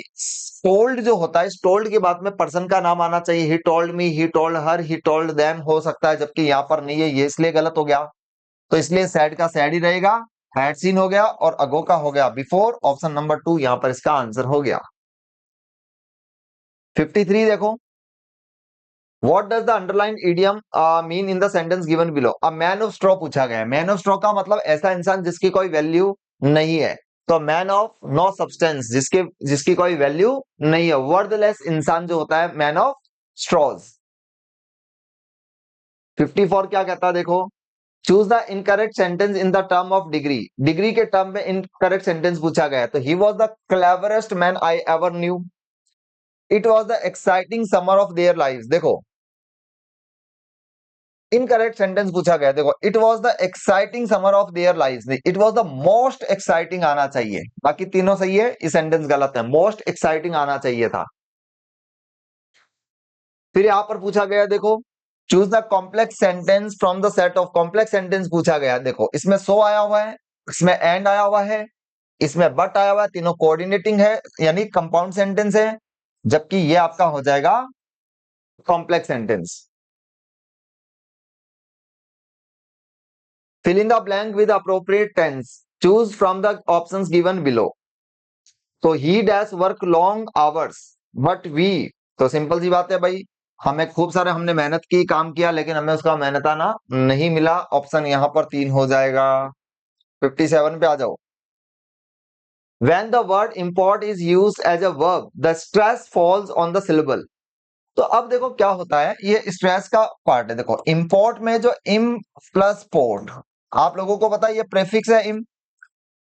टोल्ड जो होता है, इस टोल्ड के बाद में पर्सन का नाम आना चाहिए, he told me, he told her, he told them हो सकता है, जबकि यहां पर नहीं है, ये इसलिए गलत हो गया। तो इसलिए सैड का सैड ही रहेगा, हैड सीन हो गया, और अगो का हो गया बिफोर, ऑप्शन नंबर 2 यहां पर इसका आंसर हो गया। 53 देखो, what does the underline idiom mean in the sentence given below. अब मैन ऑफ स्ट्रॉ पूछा गया है, मैन ऑफ स्ट्रॉ का मतलब ऐसा इंसान जिसकी कोई वैल्यू नहीं है, तो मैन ऑफ नो सब्सटेंस, जिसकी कोई वैल्यू नहीं है, वर्थलेस इंसान जो होता है मैन ऑफ स्ट्रॉज। 54 क्या कहता है देखो, choose the incorrect sentence in the term of degree. Degree के टर्म में इनकरेक्ट सेंटेंस पूछा गया है, तो he was the cleverest man I ever new, it was the exciting summer of their life. देखो इनकरेक्ट सेंटेंस पूछा गया, देखो it was the exciting summer of their life, it was the most exciting आना चाहिए, बाकी तीनों सही है, ये सेंटेंस गलत है, मोस्ट एक्साइटिंग आना चाहिए था। फिर यहां पर पूछा गया देखो, choose the complex sentence from the set of, complex sentence पूछा गया, देखो इसमें सो आया हुआ है, इसमें एंड आया हुआ है, इसमें बट आया हुआ है, तीनों कोऑर्डिनेटिंग है, यानी कंपाउंड सेंटेंस है, जबकि ये आपका हो जाएगा complex sentence. Fill in the blank with appropriate tense, choose from the options given below. तो he dash work long hours but we, तो सिंपल सी बात है भाई, हमें खूब सारे हमने मेहनत की, काम किया, लेकिन हमें उसका मेहनताना नहीं मिला, ऑप्शन यहां पर 3 हो जाएगा। 57 पे आ जाओ, when the word import is used as a verb the stress falls on the syllable। तो अब देखो क्या होता है, ये स्ट्रेस का पार्ट है, देखो इंपोर्ट में जो इम प्लस पोर्ट, आप लोगों को पता है ये प्रेफिक्स है इम,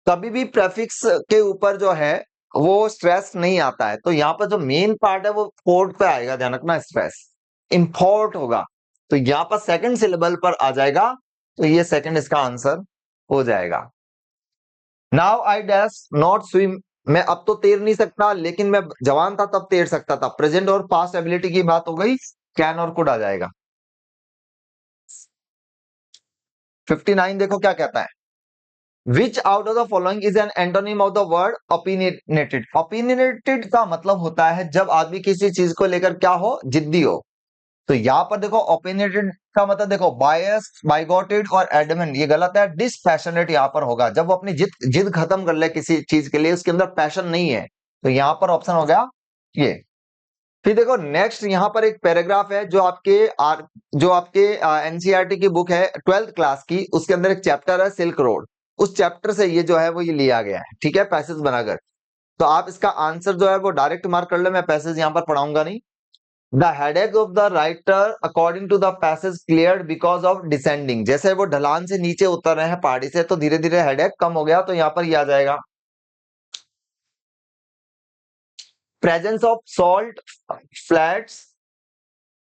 कभी भी प्रेफिक्स के ऊपर जो है वो स्ट्रेस नहीं आता है, तो यहाँ पर जो मेन पार्ट है वो पोर्ट पे आएगा, ध्यान रखना, स्ट्रेस इंपोर्ट होगा, तो यहाँ पर सेकंड सिलेबल पर आ जाएगा, तो ये सेकंड इसका आंसर हो जाएगा। Now I dash not swim, मैं अब तो तैर नहीं सकता, लेकिन मैं जवान था तब तैर सकता था, प्रेजेंट और पास्ट एबिलिटी की बात हो गई, कैन और कुड आ जाएगा। 59 देखो क्या कहता है, विच out of the following is an antonym of the word opinionated. Opinionated का मतलब होता है जब आदमी किसी चीज को लेकर क्या हो, जिद्दी हो, तो यहाँ पर देखो ओपिनियटेड का मतलब देखो बायस्ड, बाइगोटेड और एडमिन, ये गलत है। डिसपैशनेट यहाँ पर होगा, जब वो अपनी जिद जिद खत्म कर ले किसी चीज के लिए, उसके अंदर पैशन नहीं है, तो यहाँ पर ऑप्शन हो गया ये। फिर देखो नेक्स्ट यहाँ पर एक पैराग्राफ है जो आपके एनसीईआरटी की बुक है 12th क्लास की, उसके अंदर एक चैप्टर है सिल्क रोड। उस चैप्टर से ये जो है वो ये लिया गया है, ठीक है, पैसेज बनाकर। तो आप इसका आंसर जो है वो डायरेक्ट मार्क कर लो, मैं पैसेज यहाँ पर पढ़ाऊंगा नहीं। The headache of the writer according to the passage cleared because of descending, जैसे वो ढलान से नीचे उतर रहे हैं पहाड़ी से, तो धीरे धीरे हेडेक कम हो गया, तो यहाँ पर ये आ जाएगा। Presence of salt flats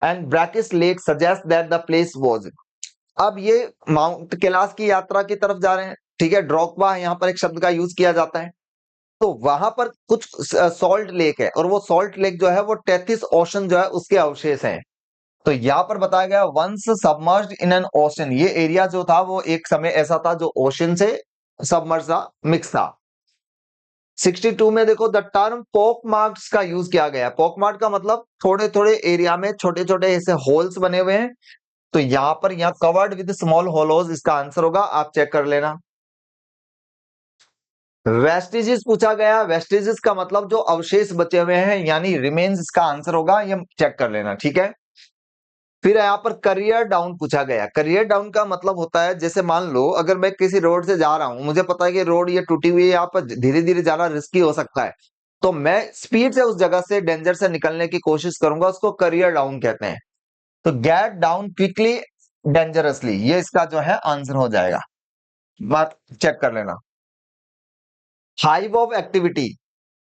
and brackish lake suggest that the place was. अब ये माउंट कैलाश की यात्रा की तरफ जा रहे हैं, ठीक है, ड्रॉकबा यहाँ पर एक शब्द का यूज किया जाता है। तो वहां पर कुछ सॉल्ट लेक है, और वो सॉल्ट लेक जो है वो 33 ओशन जो है उसके अवशेष हैं। तो यहाँ पर बताया गया once submerged in an ocean, ये एरिया जो था वो एक समय ऐसा था जो ओशन से सबमर्ज था, मिक्स था। 62 में देखो द टर्म पोक मार्क्स का यूज किया गया। पोक मार्क का मतलब थोड़े थोड़े एरिया में छोटे छोटे ऐसे होल्स बने हुए हैं, तो यहाँ पर यहाँ कवर्ड विद स्मॉल होलोज इसका आंसर होगा, आप चेक कर लेना। वेस्टिजेस पूछा गया, वेस्टिजेस का मतलब जो अवशेष बचे हुए हैं यानी रिमेन्स, इसका आंसर होगा, ये चेक कर लेना, ठीक है। फिर यहाँ पर करियर डाउन पूछा गया। करियर डाउन का मतलब होता है, जैसे मान लो अगर मैं किसी रोड से जा रहा हूं, मुझे पता है कि रोड ये टूटी हुई है, यहाँ पर धीरे धीरे जाना रिस्की हो सकता है, तो मैं स्पीड से उस जगह से, डेंजर से निकलने की कोशिश करूंगा, उसको करियर डाउन कहते हैं। तो गेट डाउन क्विकली डेंजरसली, ये इसका जो है आंसर हो जाएगा, बात चेक कर लेना। हाइव ऑफ एक्टिविटी,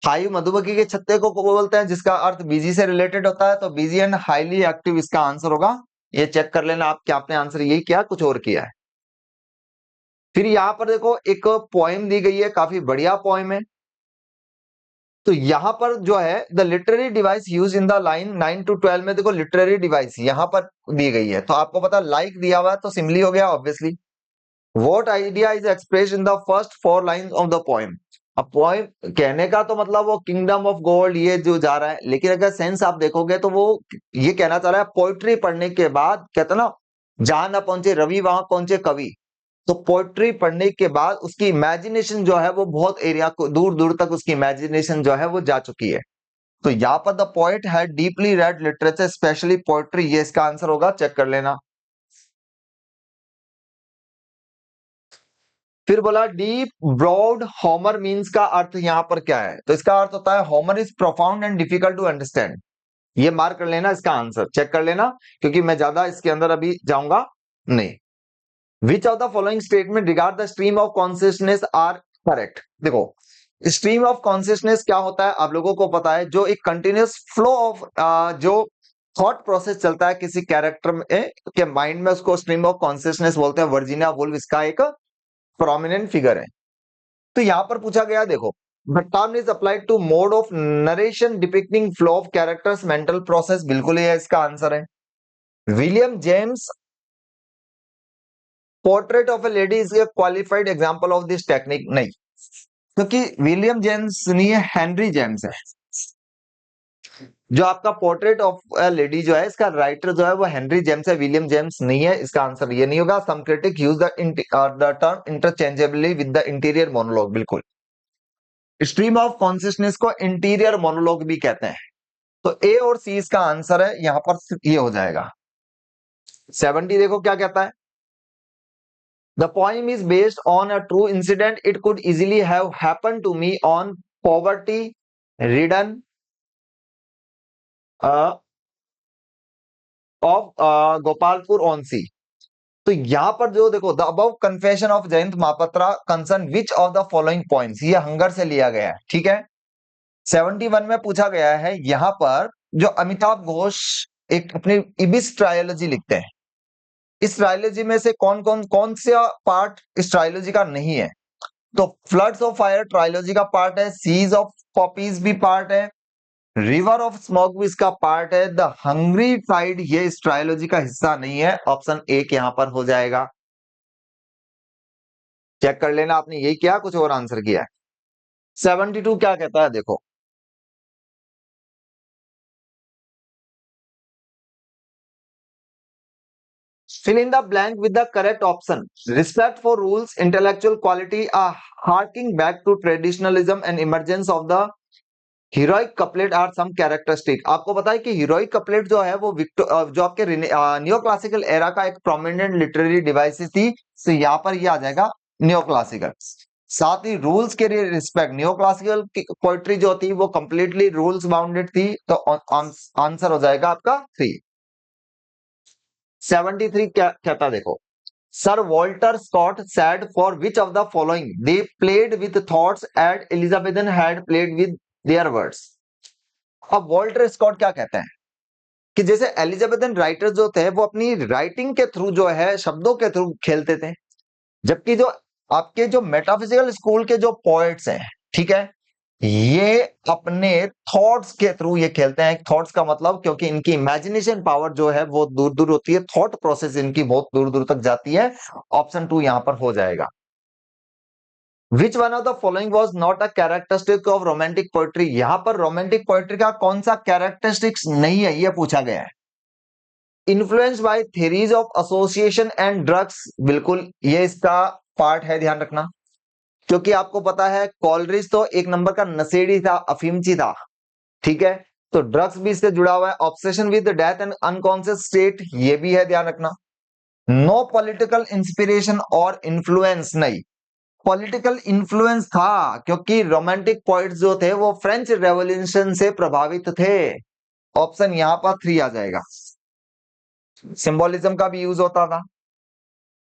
हाइव मधुमक्खी के छत्ते को बोलते हैं, जिसका अर्थ बिजी से रिलेटेड होता है, तो बिजी एंड हाईली एक्टिव इसका आंसर होगा, ये चेक कर लेना आप, क्या आपने आंसर यही किया कुछ और किया है। फिर यहां पर देखो एक पोएम दी गई है, काफी बढ़िया पोएम है। तो यहां पर जो है the literary device use in the line 9 to 12 में, देखो लिटरेरी डिवाइस यहां पर दी गई है, तो आपको पता लाइक दिया हुआ है तो सिंपली हो गया obviously. What idea is expressed in the first 4 lines of the poem. अब पोएम कहने का तो मतलब वो किंगडम ऑफ गॉड ये जो जा रहा है, लेकिन अगर सेंस आप देखोगे तो वो ये कहना चाह रहा है पोइट्री पढ़ने के बाद, कहते ना जहां ना पहुंचे रवि वहां पहुंचे कवि। तो पोइट्री पढ़ने के बाद उसकी इमेजिनेशन जो है वो बहुत एरिया को दूर दूर तक उसकी इमेजिनेशन जो है वो जा चुकी है। तो यहाँ पर the poet had deeply red literature specially poetry, ये इसका आंसर होगा, चेक कर लेना। फिर बोला डीप ब्रॉड होमर मीन्स का अर्थ यहाँ पर क्या है, तो इसका अर्थ होता है Homer is profound and difficult to understand. ये मार्क कर लेना, इसका आंसर चेक कर लेना, क्योंकि मैं ज्यादा इसके अंदर अभी जाऊंगा नहीं। Which of the following statement regard the stream of consciousness are correct. देखो स्ट्रीम ऑफ कॉन्सियसनेस क्या होता है आप लोगों को पता है, जो एक कंटिन्यूस फ्लो ऑफ जो थॉट प्रोसेस चलता है किसी कैरेक्टर में के माइंड में, उसको स्ट्रीम ऑफ कॉन्सियसनेस बोलते हैं। वर्जीनिया वुल्फ इसका एक प्रोमिनेंट फिगर है। तो यहां पर पूछा गया, देखो the term is applied to mode of narration depicting flow of characters mental process, बिल्कुल ये इसका आंसर है। William James portrait of a lady is a qualified example of this technique, नहीं, क्योंकि विलियम जेम्स नहीं है, हेनरी जेम्स है। जो आपका पोर्ट्रेट ऑफ ए लेडी जो है, इसका राइटर जो है वो हेनरी जेम्स है, विलियम जेम्स नहीं है, इसका आंसर ये नहीं होगा। Some critic use the term interchangeably with the interior monologue, बिल्कुल। स्ट्रीम ऑफ कॉन्सियसनेस को इंटीरियर मोनोलॉग भी कहते हैं। तो ए और सी इसका आंसर है, यहां पर ये हो जाएगा। 70 देखो क्या कहता है, the poem is based on a true incident, it could easily have happen to me on poverty ridden of Gopalpur on sea. तो यहां पर जो देखो the above confession of Jayanta Mahapatra concern which of the following points, ये हंगर से लिया गया है, ठीक है। 71 में पूछा गया है, यहां पर जो अमिताभ घोष एक अपनी इबिस ट्रायोलॉजी लिखते हैं, इस ट्रायोलॉजी में से कौन सा पार्ट इस ट्रायोलॉजी का नहीं है। तो फ्लड्स ऑफ फायर ट्रायोलॉजी का पार्ट है, सीज ऑफ पॉपीज भी पार्ट है, रिवर ऑफ स्मोक भी इसका पार्ट है, द हंग्री फाइड ये इस ट्रायोलॉजी का हिस्सा नहीं है। ऑप्शन एक यहां पर हो जाएगा, चेक कर लेना आपने यही किया कुछ और आंसर किया है। 72 क्या कहता है देखो, Fill in the blank with the correct option. Respect for rules, intellectual quality, a harking back to traditionalism and emergence of the heroic couplet are some characteristic. आपको पता है कि हीरोइक कपलेट जो है वो जो आपके नियो क्लासिकल एरा का एक प्रोमिनेंट लिटरेरी डिवाइस थी, तो यहाँ पर ये आ जाएगा नियो क्लासिकल। साथ ही रूल्स के लिए रिस्पेक्ट, नियो क्लासिकल पोइट्री जो थी वो कंप्लीटली रूल्स बाउंडेड थी, तो आंसर हो जाएगा आपका 3। 73 क्या कहता देखो, Sir Walter Scott said for which of the following they played with thoughts as Elizabethan had played with their words। अब वॉल्टर स्कॉट क्या कहते हैं कि जैसे एलिजाबेथन राइटर जो थे वो अपनी राइटिंग के थ्रू जो है शब्दों के थ्रू खेलते थे, जबकि जो आपके जो मेटाफिजिकल स्कूल के जो पोएट्स हैं, ठीक है, ये अपने थॉट्स के थ्रू ये खेलते हैं। थॉट्स का मतलब क्योंकि इनकी इमेजिनेशन पावर जो है वो दूर दूर होती है, थॉट प्रोसेस इनकी बहुत दूर दूर तक जाती है। ऑप्शन 2 यहां पर हो जाएगा। विच one of the following was not a characteristic of romantic poetry. यहां पर रोमांटिक पोएट्री का कौन सा कैरेक्टरिस्टिक्स नहीं है, यह पूछा गया है। Influence by theories of association and drugs, बिल्कुल ये इसका पार्ट है, ध्यान रखना, क्योंकि आपको पता है कॉलरिज तो एक नंबर का नशेड़ी था, अफीमची था, ठीक है, तो ड्रग्स भी इससे जुड़ा हुआ है। Obsession with death and unconscious state, ये भी है, ध्यान रखना। नो पॉलिटिकल इंस्पिरेशन और इन्फ्लुएंस, नहीं, पॉलिटिकल इन्फ्लुएंस था क्योंकि रोमांटिक पोइट्स जो थे वो फ्रेंच रेवोल्यूशन से प्रभावित थे। ऑप्शन यहां पर 3 आ जाएगा। सिंबोलिज्म का भी यूज होता था।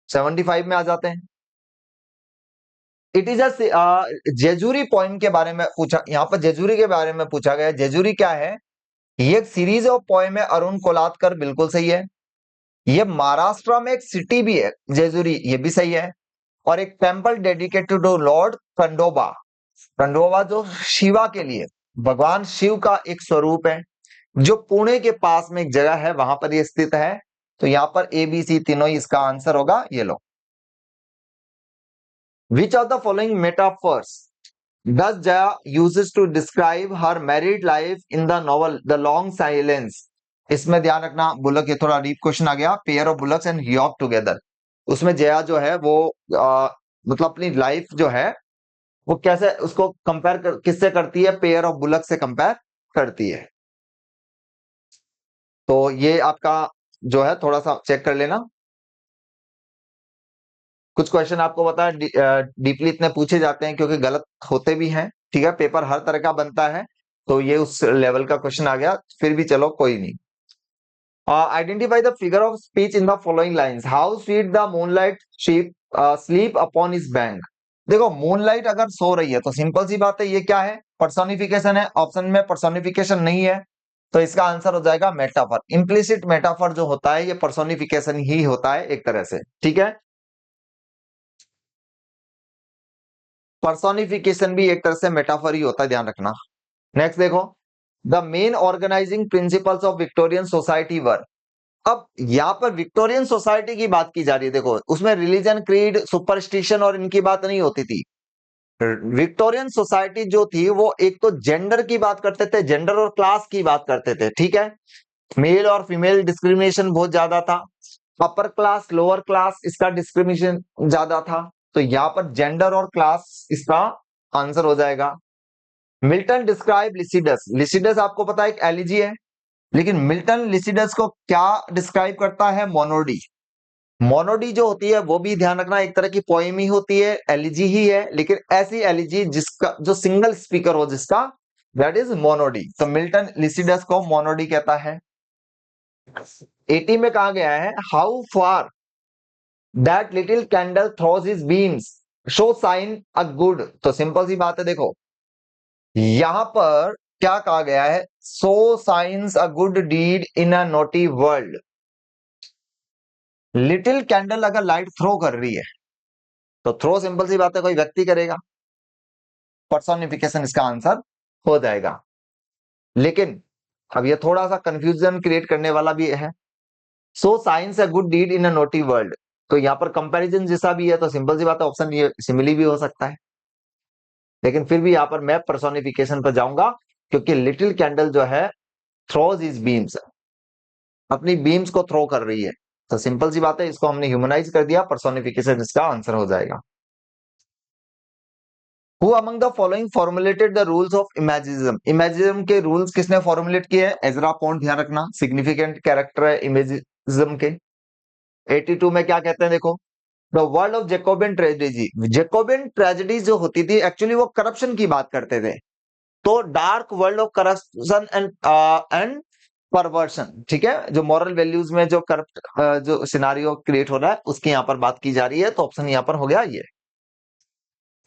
75 में आ जाते हैं। It is a Jejuri poem के बारे में पूछा, यहां पर जेजुरी के बारे में पूछा गया। जेजुरी क्या है? ये एक सीरीज ऑफ पोइम है, अरुण कोलातकर, बिल्कुल सही है। ये महाराष्ट्र में एक सिटी भी है जेजुरी, ये भी सही है। और एक temple dedicated to Lord Khandoba, Khandoba जो शिवा के लिए, भगवान शिव का एक स्वरूप है, जो पुणे के पास में एक जगह है वहां पर ये स्थित है। तो यहां पर ए बी सी तीनों ही इसका आंसर होगा, ये लो। Which of the following metaphors does Jaya uses to describe her married life in the novel the long silence. इसमें ध्यान रखना, बुलक, ये थोड़ा डीप क्वेश्चन आ गया। Pair of bullocks and yoke together, उसमें जया जो है वो मतलब अपनी लाइफ जो है वो कैसे उसको कंपेयर किससे करती है? पेयर ऑफ बुलक से कंपेयर करती है। तो ये आपका जो है थोड़ा सा चेक कर लेना। कुछ क्वेश्चन आपको पता है डीपली इतने पूछे जाते हैं क्योंकि गलत होते भी हैं, ठीक है, पेपर हर तरह का बनता है, तो ये उस लेवल का क्वेश्चन आ गया, फिर भी चलो कोई नहीं। Identify the figure of speech in the following lines. How sweet the moonlight sheep sleep upon इस बैंक। देखो मूनलाइट अगर सो रही है तो सिंपल सी बात है, ये क्या है? पर्सोनिफिकेशन है। ऑप्शन में पर्सोनिफिकेशन नहीं है, तो इसका आंसर हो जाएगा मेटाफर। इम्प्लिसिट मेटाफर जो होता है ये पर्सोनिफिकेशन ही होता है एक तरह से, ठीक है। पर्सोनिफिकेशन भी एक तरह से मेटाफर ही होता है, ध्यान रखना। नेक्स्ट देखो, the main organising principles of Victorian society were. अब यहां पर विक्टोरियन सोसाइटी की बात की जा रही है। देखो उसमें रिलीजन, क्रीड, सुपरस्टिशन और इनकी बात नहीं होती थी। विक्टोरियन सोसाइटी जो थी वो एक तो जेंडर की बात करते थे, जेंडर और क्लास की बात करते थे, ठीक है। मेल और फीमेल डिस्क्रिमिनेशन बहुत ज्यादा था। अपर क्लास, लोअर क्लास, इसका डिस्क्रिमिनेशन ज्यादा था। तो यहां पर जेंडर और क्लास इसका आंसर हो जाएगा। Milton describe Lycidas. लिसिडस आपको पता है एक एलिजी है, लेकिन मिल्टन लिसिडस को क्या डिस्क्राइब करता है? मोनोडी। मोनोडी जो होती है वो भी ध्यान रखना एक तरह की पोएम ही होती है, एलिजी ही है, लेकिन ऐसी एलिजी जिसका जो सिंगल स्पीकर हो जिसका, दैट इज मोनोडी। तो मिल्टन लिसिडस को मोनोडी कहता है। 80 में कहा गया है, how far that little candle throws his beams so shines a good. तो सिंपल सी बात है, देखो यहां पर क्या कहा गया है? So shines a good deed in a naughty world. Little candle अगर लाइट थ्रो कर रही है तो थ्रो सिंपल सी बात है कोई व्यक्ति करेगा, पर्सोनिफिकेशन इसका आंसर हो जाएगा। लेकिन अब ये थोड़ा सा कंफ्यूजन क्रिएट करने वाला भी है। So shines a good deed in a naughty world, तो यहां पर कंपैरिजन जैसा भी है, तो सिंपल सी बात है ऑप्शन ये सिमिली भी हो सकता है। लेकिन फिर भी यहां पर मैं पर्सोनिफिकेशन पर जाऊंगा क्योंकि लिटिल कैंडल जो है थ्रोज इज बीम्स, अपनी बीम्स को थ्रो कर रही है, तो सिंपल सी बात है, इसको हमने ह्यूमनाइज कर दिया, पर्सोनिफिकेशन इसका आंसर हो जाएगा। Who among the following formulated the rules of imagism, imagism के रूल्स किसने फॉर्मुलेट किए हैं? एजरा पॉन्ट, ध्यान रखना सिग्निफिकेंट कैरेक्टर है इमेजिज्म के। 82 में क्या कहते हैं देखो, the world of Jacobian tragedy, Jacobian tragedy जो होती थी एक्चुअली वो करप्शन की बात करते थे, तो dark world of corruption and perversion, ठीक है, जो मॉरल वैल्यूज में जो करप्ट जो सिनारियो क्रिएट हो रहा है उसकी यहाँ पर बात की जा रही है, तो ऑप्शन यहाँ पर हो गया ये।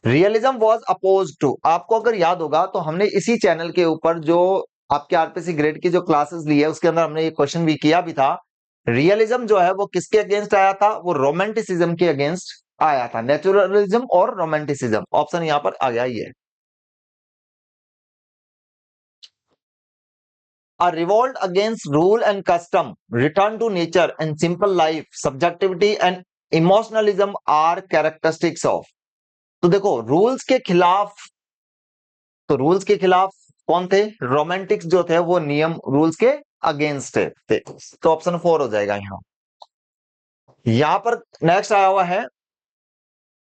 रियलिज्म वॉज अपोज टू, आपको अगर याद होगा तो हमने इसी चैनल के ऊपर जो आपके आरपीसी ग्रेड की जो क्लासेस ली है उसके अंदर हमने ये क्वेश्चन भी किया भी था। रियलिज्म जो है वो किसके अगेंस्ट आया था? वो रोमांटिसिज्म के अगेंस्ट आया था, नेचुरलिज्म और रोमांटिसिज्म, ऑप्शन यहाँ पर आ गया ये। A revolt against rule and custom, return to nature and simple life, subjectivity and emotionalism are characteristics of। तो देखो रूल्स के खिलाफ, तो रूल्स के खिलाफ कौन थे? रोमांटिक्स जो थे वो नियम रूल्स के अगेंस्ट थे, तो ऑप्शन 4 हो जाएगा यहाँ। यहां पर नेक्स्ट आया हुआ है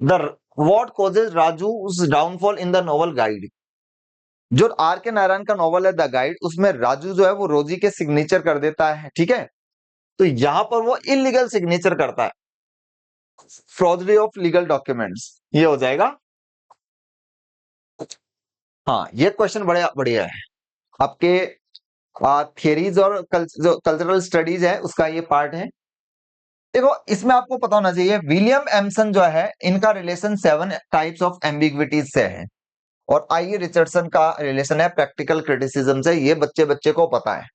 the what causes Raju downfall in the novel guide, जो आर के नारायण का नॉवल है द गाइड, उसमें राजू जो है वो रोजी के सिग्नेचर कर देता है, ठीक है, तो यहां पर वो इलीगल सिग्नेचर करता है, फ्रॉडरी ऑफ लीगल डॉक्यूमेंट्स, ये हो जाएगा। हाँ ये क्वेश्चन बड़े बढ़िया है, आपके थियरीज और जो कल्चरल स्टडीज है उसका ये पार्ट है। देखो इसमें आपको पता होना चाहिए विलियम एमसन जो है इनका रिलेशन 7 टाइप्स ऑफ एम्बिग्विटीज से है, और आई रिचर्डसन का रिलेशन है प्रैक्टिकल क्रिटिसिज्म से, ये बच्चे बच्चे को पता है।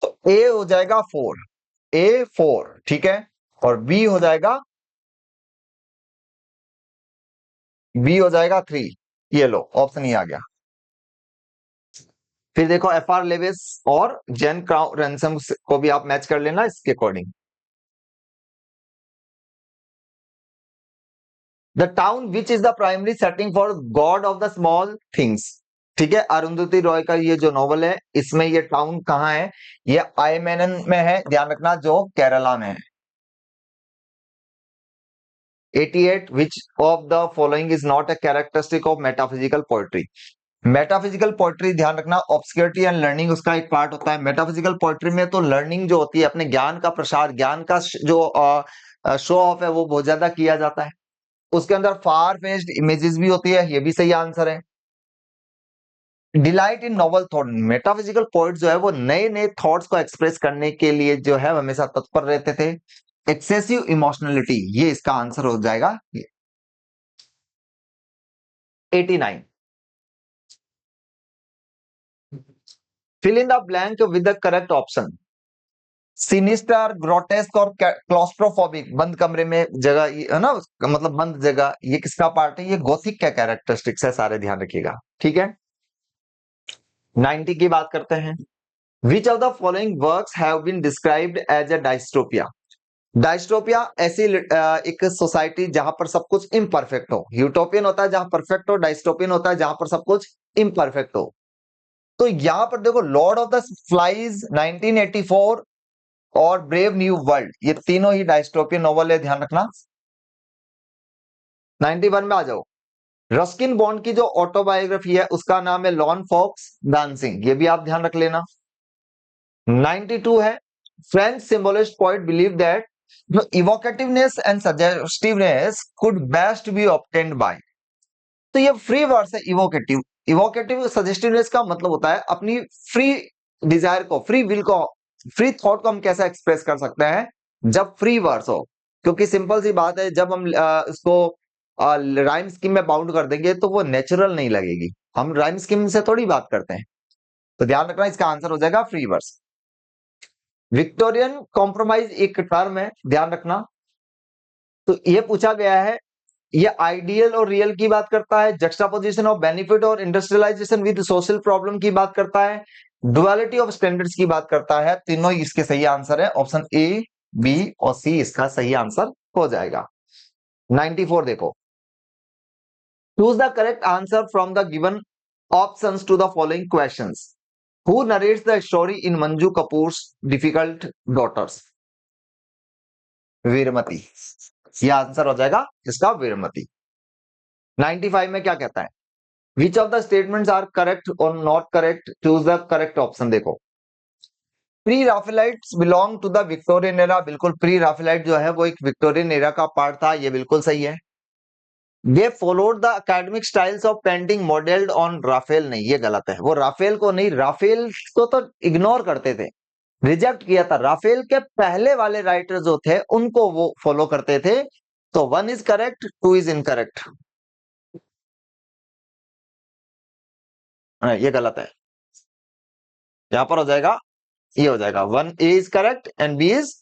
तो ए हो जाएगा 4, A4, ठीक है, और बी हो जाएगा 3, ये लो ऑप्शन ही आ गया। फिर देखो FR लेविस और जेन क्राउ रैनसम को भी आप मैच कर लेना इसके according. The town which is the primary setting for God of the small things, ठीक है, अरुंधति रॉय का ये जो नॉवल है इसमें ये टाउन कहाँ है? ये आयमेनन में है, ध्यान रखना, जो केरला में है। 88 विच of the following is not a characteristic of metaphysical poetry, metaphysical poetry ध्यान रखना ऑब्सक्योरिटी एंड लर्निंग उसका एक पार्ट होता है। मेटाफिजिकल पोएट्री में तो लर्निंग जो होती है, अपने ज्ञान का प्रसार, ज्ञान का जो शो ऑफ है वो बहुत ज्यादा किया जाता है। उसके अंदर फार फेस्ड इमेजेस भी होती है, ये भी सही आंसर है। Delight in novel thought, metaphysical poet जो है वो नए नए थॉट्स को एक्सप्रेस करने के लिए जो है हमेशा तत्पर रहते थे। एक्सेसिव इमोशनलिटी, ये इसका आंसर हो जाएगा। 89, fill in the blank with the correct option. Sinister, grotesque और क्लॉस्ट्रोफोबिक, बंद कमरे में जगह है ना, मतलब बंद जगह, ये किसका पार्ट है? ये गोथिक का कैरेक्टरिस्टिक्स है, सारे ध्यान रखिएगा, ठीक है। 90 की बात करते हैं। Which of the following works have been described as a dystopia, dystopia ऐसी एक सोसाइटी जहां पर सब कुछ इम्परफेक्ट हो, यूटोपियन होता है जहां परफेक्ट हो, डायस्टोपियन होता है जहां पर सब कुछ इम्परफेक्ट हो। तो यहां पर देखो लॉर्ड ऑफ द फ्लाइज 1984 और ब्रेव न्यू वर्ल्ड, ये तीनों ही डायस्टोपियन नॉवल है, ध्यान रखना। 91 में आ जाओ, रस्किन बॉन्ड की जो ऑटोबायोग्राफी है उसका नाम है लॉन फॉक्स डांसिंग, ये भी आप ध्यान रख लेना। 92 है, French symbolist poet believe that the evocativeness and suggestiveness could best be obtained by, तो ये फ्री वर्ड्स है इवोकेटिव, इवोकेटिव सजेस्टिवनेस का मतलब होता है अपनी फ्री डिजायर को, फ्री विल को, फ्री थॉट को हम कैसे एक्सप्रेस कर सकते हैं जब फ्री वर्ड्स हो, क्योंकि सिंपल सी बात है जब हम इसको राइम स्कीम में बाउंड कर देंगे तो वो नेचुरल नहीं लगेगी, हम राइम स्कीम से थोड़ी बात करते हैं, तो ध्यान रखना इसका आंसर हो जाएगा फ्री वर्ड्स। विक्टोरियन कॉम्प्रोमाइज एक टर्म है, ध्यान रखना, तो ये पूछा गया है, ये आइडियल और रियल की बात करता है, जक्स्टापोजिशन ऑफ बेनिफिट और इंडस्ट्रियलाइजेशन विद सोशल प्रॉब्लम की बात करता है, डुअलिटी ऑफ स्टैंडर्ड्स की बात करता है, तीनों इसके सही आंसर है, ऑप्शन ए, बी और सी इसका सही आंसर हो जाएगा। 94 देखो, choose the correct answer from the given options to the following questions. Who narrates the story in Manju Kapur's difficult daughters, Virmati. ये आंसर हो जाएगा इसका वीरमती। 95 में क्या कहता है? Which of the statements are correct और not correct, choose the correct option. देखो, pre Raphaelites belong to the Victorian era, बिल्कुल प्री राफेलाइट जो है वो एक विक्टोरियन एरा का पार्ट था, ये बिल्कुल सही है। They followed the academic styles of painting modelled on Raphael, नहीं ये गलत है, वो राफेल को नहीं, राफेल को तो इग्नोर करते थे, रिजेक्ट किया था। राफेल के पहले वाले राइटर जो थे उनको वो फॉलो करते थे। तो 1 इज करेक्ट, 2 इज इनकरेक्ट, ये गलत है। यहां पर हो जाएगा, ये हो जाएगा 1 A is correct and B is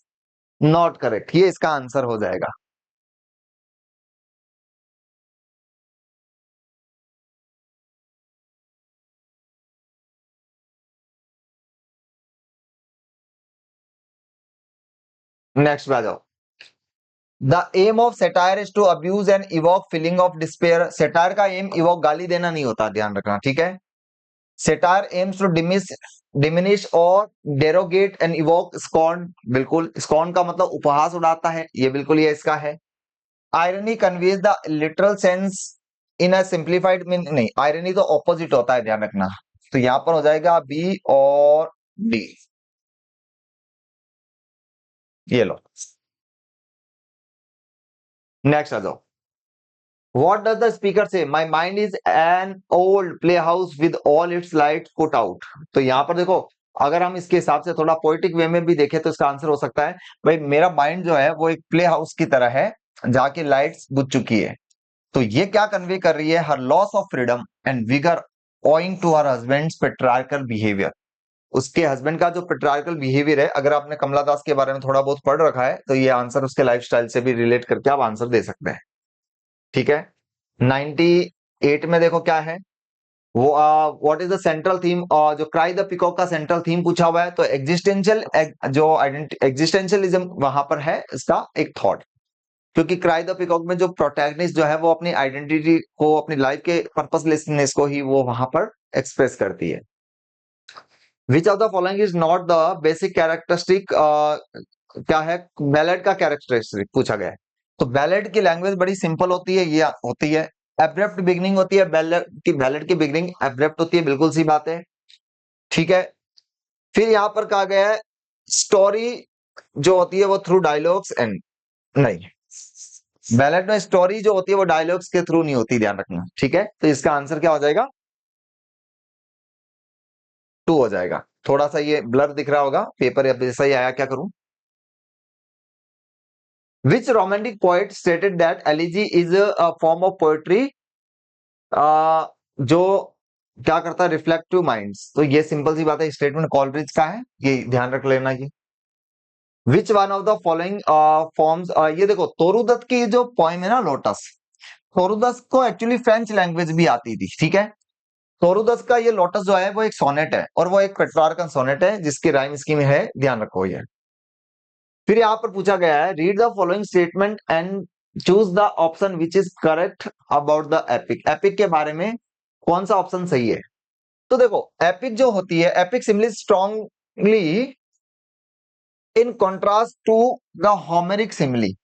not correct, ये इसका आंसर हो जाएगा। नेक्स्ट पे आ जाओ। The aim of satire is to abuse and evoke feeling of despair. Satire का एम इवोक गाली देना नहीं होता, ध्यान रखना, ठीक है। सेटायर एम्स टू डिमिनिश और डेरोगेट एंड इवोक स्कॉर्न, बिल्कुल स्कॉर्न का मतलब उपहास उड़ाता है, ये बिल्कुल ये इसका है। Irony conveys the literal sense in a simplified mean, नहीं आयरनी तो ऑपोजिट होता है, ध्यान रखना। तो यहां पर हो जाएगा बी और डी, ये लो। नेक्स्ट आ जाओ। What does the speaker say? My mind is an old playhouse with all its lights put out. तो यहाँ पर देखो, अगर हम इसके हिसाब से थोड़ा पोएटिक वे में भी देखें तो इसका आंसर हो सकता है, भाई मेरा माइंड जो है वो एक प्ले हाउस की तरह है जहाँ की लाइट्स बुझ चुकी है। तो ये क्या कन्वे कर रही है? Her loss of freedom and vigour owing to her husband's patriarchal behaviour. उसके हस्बैंड का जो पेट्रार्कल बिहेवियर है, अगर आपने कमला दास के बारे में थोड़ा बहुत पढ़ रखा है तो ये आंसर उसके लाइफस्टाइल से भी रिलेट करके आप आंसर दे सकते हैं, ठीक है। 98 में देखो क्या है वो, what is the central theme, जो क्राई द पिकॉक का सेंट्रल थीम पूछा हुआ है, तो एग्जिस्टेंशियल, जो एग्जिस्टेंशियलिज्म वहां पर है इसका एक थॉट। क्योंकि क्राई द पिकॉक में जो प्रोटैगनिस्ट जो है वो अपनी आइडेंटिटी को, अपनी लाइफ के पर्पसलेसनेस को ही वो वहां पर एक्सप्रेस करती है। Which of the following is not the basic characteristic, क्या है बैलेड का कैरेक्टरिस्टिक पूछा गया है। तो बैलेड की लैंग्वेज बड़ी सिंपल होती है, ये होती है एब्रप्ट बिगनिंग होती है, बैलेड की बिगनिंग एब्रप्ट होती है, बिल्कुल सी बात है, ठीक है। फिर यहां पर कहा गया है स्टोरी जो होती है वो थ्रू डायलॉग्स एंड, नहीं, बैलेड में स्टोरी जो होती है वो डायलॉग्स के थ्रू नहीं होती, ध्यान रखना, ठीक है। तो इसका आंसर क्या हो जाएगा? 2 हो जाएगा। थोड़ा सा ये ब्लर दिख रहा होगा, पेपर अब जैसा ही आया, क्या करूं। Which romantic poet stated that elegy is a form of poetry जो क्या करता है, रिफ्लेक्टिव माइंड्स। तो ये सिंपल सी बात है, स्टेटमेंट कॉलरिज का है, ये ध्यान रख लेना। ये विच one of the following forms, ये देखो तोरुदत्त की जो पोइम है ना लोटस, तोरुदत्त को एक्चुअली फ्रेंच लैंग्वेज भी आती थी, ठीक है। तोरुदत्त का ये लोटस जो है वो एक सोनेट है, और वो एक पेट्रार्कन सोनेट है जिसकी राइम स्कीम है, ध्यान रखो ये। फिर यहां पर पूछा गया है read the following statement and choose the option which is correct about the epic. Epic के बारे में कौन सा ऑप्शन सही है? तो देखो एपिक जो होती है, epic simile strongly in contrast to the Homeric simile,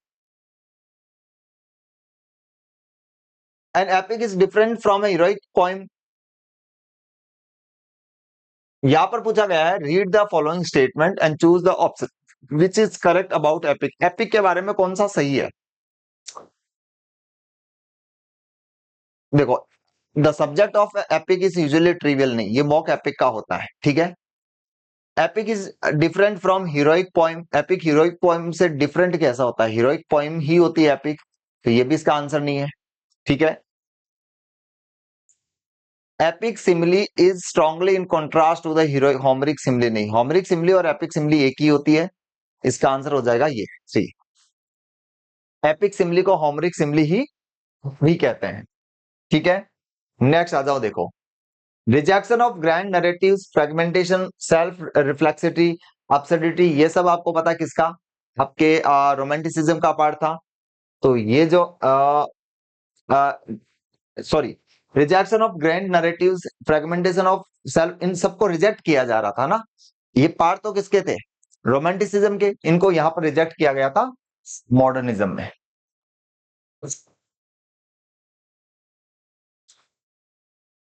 and epic is different from a heroic poem. यहां पर पूछा गया है read the following statement and choose the option which is correct about epic. Epic के बारे में कौन सा सही है? देखो the subject of epic is usually trivial, नहीं, ये मॉक एपिक का होता है, ठीक है। Epic is different from heroic poem. Epic heroic poem से डिफरेंट कैसा होता है? हीरोइक पोएम ही होती है एपिक, तो ये भी इसका आंसर नहीं है, ठीक है। Epic simile is strongly in contrast to the heroic, Homeric simile नहीं, होमरिक सिमिली और एपिक सिमिली एक ही होती है, इसका आंसर हो जाएगा ये सी। एपिक सिमिली को होमरिक सिमिली ही कहते हैं, ठीक है। नेक्स्ट आ जाओ, देखो rejection of grand narratives, fragmentation, self reflexivity, absurdity, ये सब आपको पता है किसका? आपके रोमांटिसिज्म का पार्ट था। तो ये जो sorry, rejection of grand narratives, fragmentation of self, इन सबको रिजेक्ट किया जा रहा था ना। ये पार्ट तो किसके थे? रोमांटिसिज्म के, इनको यहां पर रिजेक्ट किया गया था। मॉडर्निज्म में।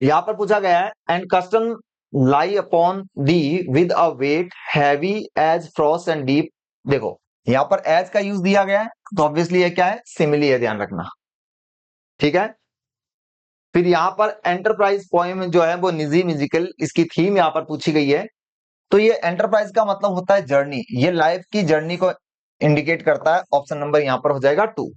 यहां पर पूछा गया है and custom lie upon thee with a weight heavy as frost and deep. देखो यहां पर एज का यूज दिया गया है, तो ऑब्वियसली ये क्या है, सिमिली है, ध्यान रखना। ठीक है। फिर यहां पर एंटरप्राइज पोएम जो है वो निजी म्यूजिकल, इसकी थीम यहां पर पूछी गई है। तो ये एंटरप्राइज का मतलब होता है जर्नी, ये लाइफ की जर्नी को इंडिकेट करता है। ऑप्शन नंबर यहां पर हो जाएगा 2।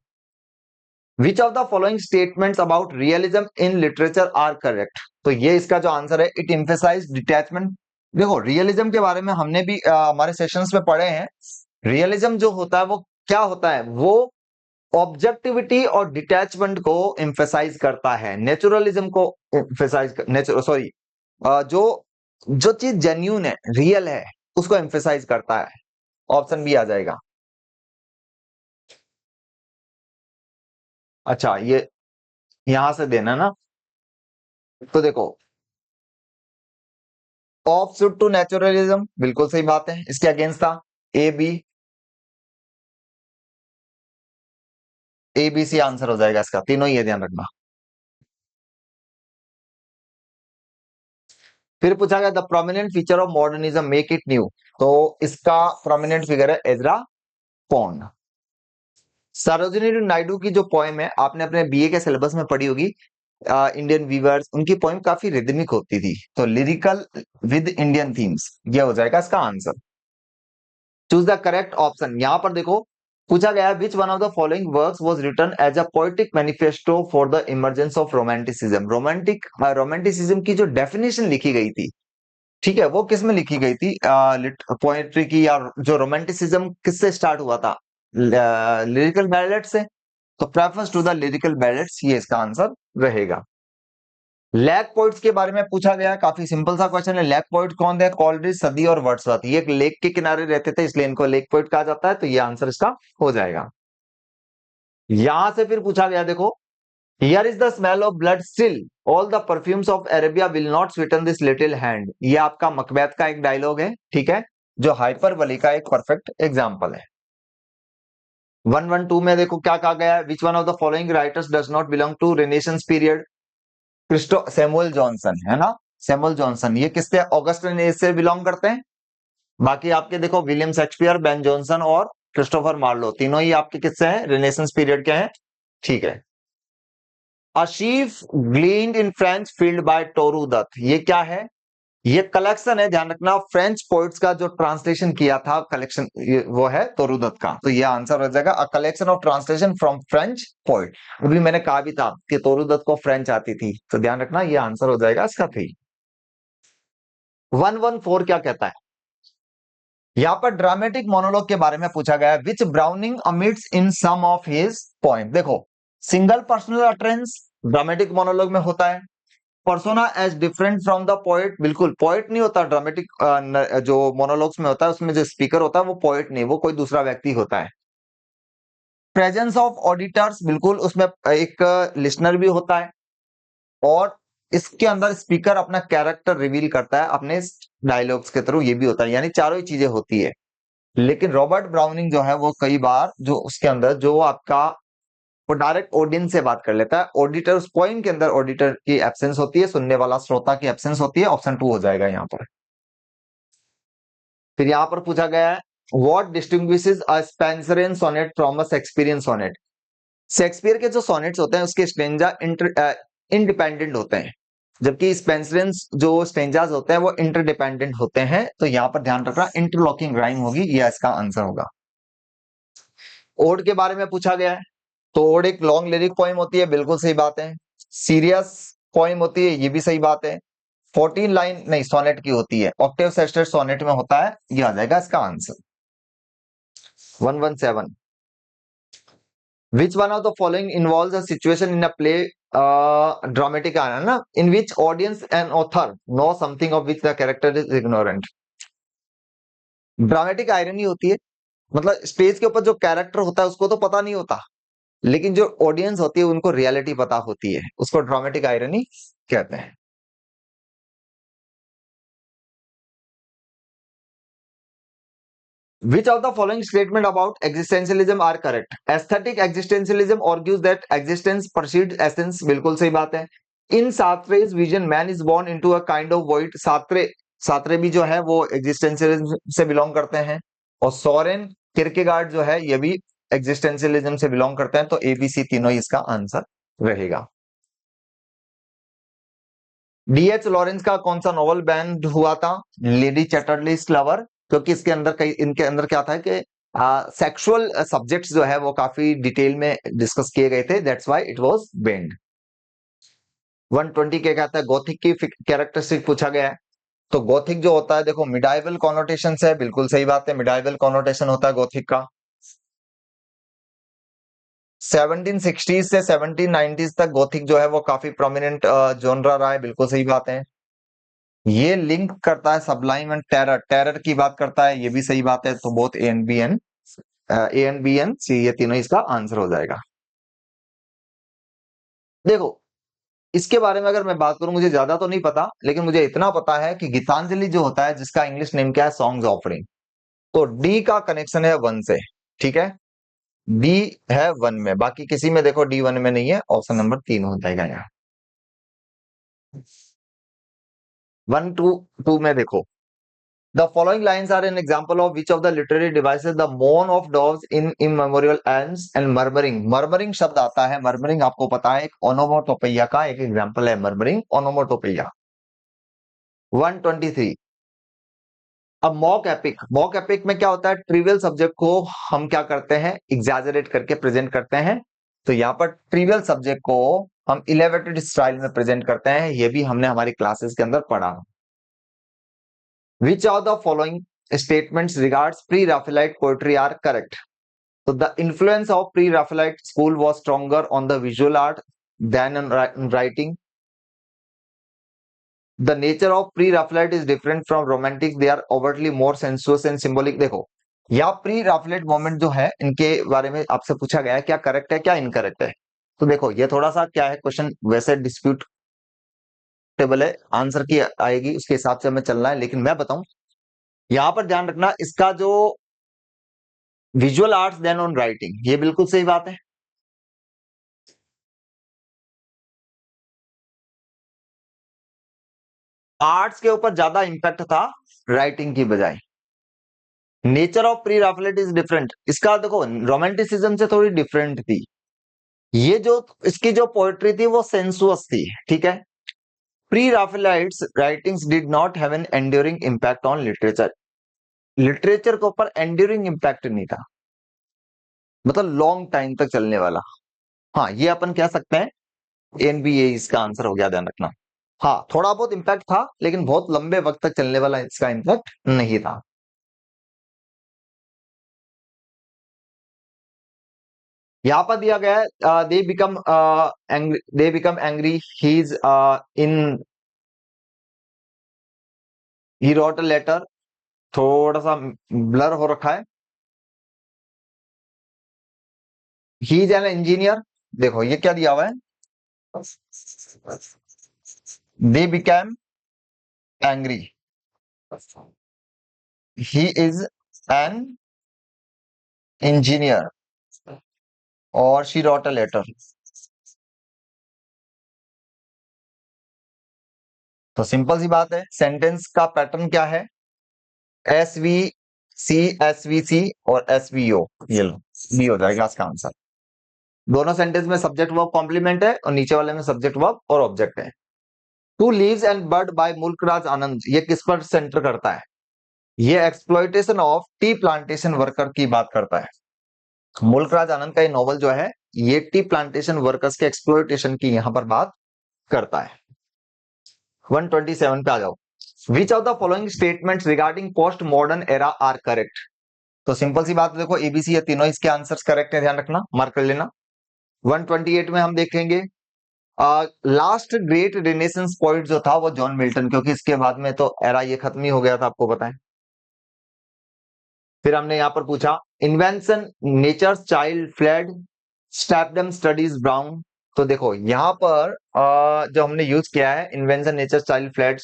Which of the following statements about realism in literature are correct. तो ये इसका जो आंसर है, इट एम्फेसाइज डिटैचमेंट। देखो रियलिज्म के बारे में हमने भी हमारे सेशंस में पढ़े हैं। रियलिज्म जो होता है वो क्या होता है, वो ऑब्जेक्टिविटी और डिटैचमेंट को एम्फेसाइज करता है। नेचुरलिज्म को एम्फेसाइज नेचुरल सॉरी जो जो चीज जेन्यून है, रियल है, उसको एम्फेसाइज करता है। ऑप्शन बी आ जाएगा। अच्छा ये यहां से देना ना, तो देखो ऑफशूट टू नेचुरलिज्म बिल्कुल सही बात है, इसके अगेंस्ट था। A B, A B C answer हो जाएगा इसका, तीनों ही है, ध्यान रखना। फिर पूछा गया the prominent feature of modernism make it new. तो इसका प्रोमिनेंट फिगर है एजरा पोंड। सरोजिनी नायडू की जो पोएम है, आपने अपने बीए के सिलेबस में पढ़ी होगी, इंडियन वीवर्स, उनकी पोएम काफी रिदमिक होती थी। तो लिरिकल विद इंडियन थीम्स, ये हो जाएगा इसका answer. Choose the correct option. यहां पर देखो पूछा गया है which one of the following works was written as a poetic manifesto for the emergence of romanticism. Romanticism की जो डेफिनेशन लिखी गई थी, ठीक है, वो किस में लिखी गई थी, पोएट्री की, या जो रोमांटिसिज्म किससे स्टार्ट हुआ था, लिरिकल बैलेट से। तो preference to the lyrical ballads, ये इसका आंसर रहेगा। लेक पोइट्स के बारे में पूछा गया, काफी सिंपल सा क्वेश्चन है। लेक पोइट कौन थे, कॉलरिज, सदी और वर्ड्सवर्थ। ये एक लेक के किनारे रहते थे, इसलिए इनको लेक पोइट कहा जाता है। तो ये आंसर इसका हो जाएगा। यहां से फिर पूछा गया, देखो here is the smell of blood still all the perfumes of Arabia will not Sutton this little hand. ये आपका मकबैत का एक डायलॉग है, ठीक है, जो हाइपरबोली का एक परफेक्ट एग्जांपल है। 112 में देखो क्या कहा गया है, which one of the following writers does not belong to Renaissance period. क्रिस्टो सैमुअल जॉनसन है ना, सैमुअल जॉनसन, ये किससे, ऑगस्ट एज से बिलोंग करते हैं। बाकी आपके देखो विलियम शेक्सपियर, बेन जॉनसन और क्रिस्टोफर मार्लो, तीनों ही आपके किससे हैं, रेनेसेंस पीरियड के हैं। ठीक है। A sheaf gleaned in French field by Toru Dutt, ये क्या है, ये कलेक्शन है, ध्यान रखना, फ्रेंच पोइट्स का जो ट्रांसलेशन किया था, कलेक्शन, वो है तोरू दत्त का। तो ये आंसर हो जाएगा a collection of translation from French poet. अभी मैंने कहा भी था कि तोरू दत्त को फ्रेंच आती थी, तो ध्यान रखना ये आंसर हो जाएगा इसका 3। 114 क्या कहता है, यहाँ पर ड्रामेटिक मोनोलॉग के बारे में पूछा गया है। Which Browning omits in some of his poem. देखो single personal utterance dramatic monologue में होता है। Persona as different from the poet, बिल्कुल पोएट नहीं होता ड्रामेटिक, जो मोनोलॉग्स में होता है उसमें जो स्पीकर होता है वो पोएट नहीं, वो कोई दूसरा व्यक्ति होता है। प्रेजेंस ऑफ ऑडिटर्स, बिल्कुल उसमें एक लिसनर भी होता है, और इसके अंदर स्पीकर अपना कैरेक्टर रिवील करता है अपने डायलॉग्स के थ्रू, ये भी होता है, यानी चारों ही चीजें होती है। लेकिन रॉबर्ट ब्राउनिंग जो है वो कई बार जो उसके अंदर जो आपका, वो डायरेक्ट ऑडियंस से बात कर लेता है। ऑडिटर, उस पोइम के अंदर ऑडिटर की एब्सेंस होती है, सुनने वाला श्रोता की एब्सेंस होती है। ऑप्शन 2 हो जाएगा यहाँ पर। फिर यहाँ पर पूछा गया है what distinguishes a Spenserian sonnet from a Shakespearean sonnet. Shakespeare के जो सोनेट्स होते हैं उसके स्टेंजा इंडिपेंडेंट होते हैं, जबकि स्पेंसरियन जो स्टेंजाज होते हैं वो इंटरडिपेंडेंट होते हैं। तो यहाँ पर ध्यान रखना इंटरलॉकिंग राइम होगी, यह इसका आंसर होगा। ओड के बारे में पूछा गया है, तो ओड एक लॉन्ग लिरिक पोइम होती है, बिल्कुल सही बात है। सीरियस पोइम होती है, ये भी सही बात है। 14 लाइन नहीं सोनेट की होती है, ऑक्टेव सेस्टेड सोनेट में होता है, ये आ जाएगा इसका answer. 117 which one of the following involves a situation in a play, dramatic आना ना, in which audience and author know something of which the character is ignorant. Dramatic irony होती है, मतलब स्टेज के ऊपर जो कैरेक्टर होता है उसको तो पता नहीं होता, लेकिन जो ऑडियंस होती है उनको रियलिटी पता होती है, उसको ड्रामेटिक आयरनी कहते हैं। Which of the following statement about existentialism are correct? Aesthetic existentialism argues that existence precedes essence. बिल्कुल सही बात है. In Sartre's vision, man is born into a kind of void. सात्रे भी जो है वो existentialism से बिलोंग करते हैं, और सोरेन किरकेगार्ड जो है ये भी existentialism से बिलोंग करते हैं. तो एबीसी तीनों ही इसका आंसर रहेगा. डीएच लॉरेंस का कौन सा नॉवल बैन हुआ था? लेडी चैटरलीज लवर, क्योंकि इसके अंदर कई इनके अंदर क्या था कि सेक्सुअल सब्जेक्ट्स जो है वो काफी डिटेल में डिस्कस किए गए थे, that's why it was banned. 120 के कहता है गोथिक की कैरेक्टरिस्टिक पूछा गया है. तो गोथिक जो होता है, देखो मिडाइवल कॉनोटेशन है, बिल्कुल सही बात है, मिडाइवल कॉनोटेशन होता है गोथिक का. 1760 से 1790 तक गोथिक जो है वो काफी प्रोमिनेंट जॉनरा रहा है, बिल्कुल सही बात है. ये लिंक करता है सबलाइम एंड टेरर, टेरर की बात करता है, ये भी सही बात है. तो बोथ ए एंड सी ये तीनों इसका आंसर हो जाएगा. देखो इसके बारे में अगर मैं बात करूं, मुझे ज्यादा तो नहीं पता, लेकिन मुझे इतना पता है कि गीतांजलि जो होता है जिसका इंग्लिश नेम क्या है, सॉन्ग्स ऑफरिंग, तो डी का कनेक्शन है वन से. ठीक है, डी है वन में, बाकी किसी में देखो डी वन में नहीं है. ऑप्शन नंबर 3 हो जाएगा यहाँ. 1 to 2 में देखो, the following lines are an example of which of the literary devices the moan of doves in immemorial elms and murmuring. murmuring शब्द आता है, murmuring आपको पता है एक ओनोमोटोपिया का एक एग्जांपल है, murmuring ओनोमोटोपिया. 123, अब मॉक एपिक में क्या होता है, ट्रिवियल सब्जेक्ट को हम क्या करते हैं, एग्जैजरेट करके प्रेजेंट करते हैं. तो यहाँ पर ट्रिवियल सब्जेक्ट को हम इलेवेटेड स्टाइल में प्रेजेंट करते हैं, ये भी हमने हमारी क्लासेस के अंदर पढ़ा. Which of the following statements regards pre-Raphaelite poetry are correct? So the influence of pre-Raphaelite school was stronger on the visual art than on writing. The nature of pre-Raphaelite is different from romantic. They are overtly more sensuous and symbolic. देखो या प्री राफलेट मोमेंट जो है इनके बारे में आपसे पूछा गया है, क्या करेक्ट है क्या इनकरेक्ट है. तो देखो ये थोड़ा सा क्या है, क्वेश्चन वैसे डिस्प्यूटेबल है, आंसर की आएगी उसके हिसाब से हमें चलना है. लेकिन मैं बताऊं, यहां पर ध्यान रखना, इसका जो visual arts than on writing, ये बिल्कुल सही बात है. आर्ट्स के ऊपर ज्यादा इंपैक्ट था राइटिंग की बजाय. Nature of pre Raphaelite is different, इसका देखो रोमांटिसिज्म से थोड़ी डिफरेंट थी. ये जो इसकी जो पोएट्री थी वो सेंसुअस थी. ठीक है, pre Raphaelites writings did not have an enduring impact on literature. Literature के ऊपर एंड्यूरिंग इम्पैक्ट नहीं था, मतलब लॉन्ग टाइम तक चलने वाला. हाँ ये अपन कह सकते हैं, एनबीए इसका आंसर हो गया, ध्यान रखना. हाँ थोड़ा बहुत इम्पैक्ट था, लेकिन बहुत लंबे वक्त तक चलने वाला इसका इम्पैक्ट नहीं था. यहाँ पर दिया गया है they become angry he is in he wrote a letter, थोड़ा सा ब्लर हो रखा है. ही इज एन इंजीनियर, देखो ये क्या दिया हुआ है, they become angry, he is an engineer, और शी रोट अ लेटर. तो सिंपल सी बात है, सेंटेंस का पैटर्न क्या है, एस वी सी और एसवीओ, ये लो बी हो जाएगा इसका आंसर. दोनों सेंटेंस में सब्जेक्ट वर्ब कॉम्प्लीमेंट है, और नीचे वाले में सब्जेक्ट वर्ब और ऑब्जेक्ट है. Two leaves and bird by Mulk Raj Anand, ये किस पर सेंटर करता है, ये exploitation of tea plantation worker की बात करता है. मुल्कराज आनंद का ये नॉवल जो है, ये टी प्लांटेशन वर्कर्स के एक्सप्लॉइटेशन की यहां पर बात करता है. 127 पे आ जाओ. Which of the following statements regarding post modern era are correct. तो सिंपल सी बात है, देखो एबीसी ये तीनों इसके आंसर्स करेक्ट है, ध्यान रखना, मार्क कर लेना. 128 में हम देखेंगे लास्ट ग्रेट रेनेसेंस पॉइंट जो था वो जॉन मिल्टन, क्योंकि इसके बाद में तो एरा ये खत्म ही हो गया था, आपको पता है. फिर हमने यहां पर पूछा invention nature child fled stepdame studies brown. तो देखो यहां पर जो हमने यूज किया है इन्वेंशन नेचर चाइल्ड फ्लैड,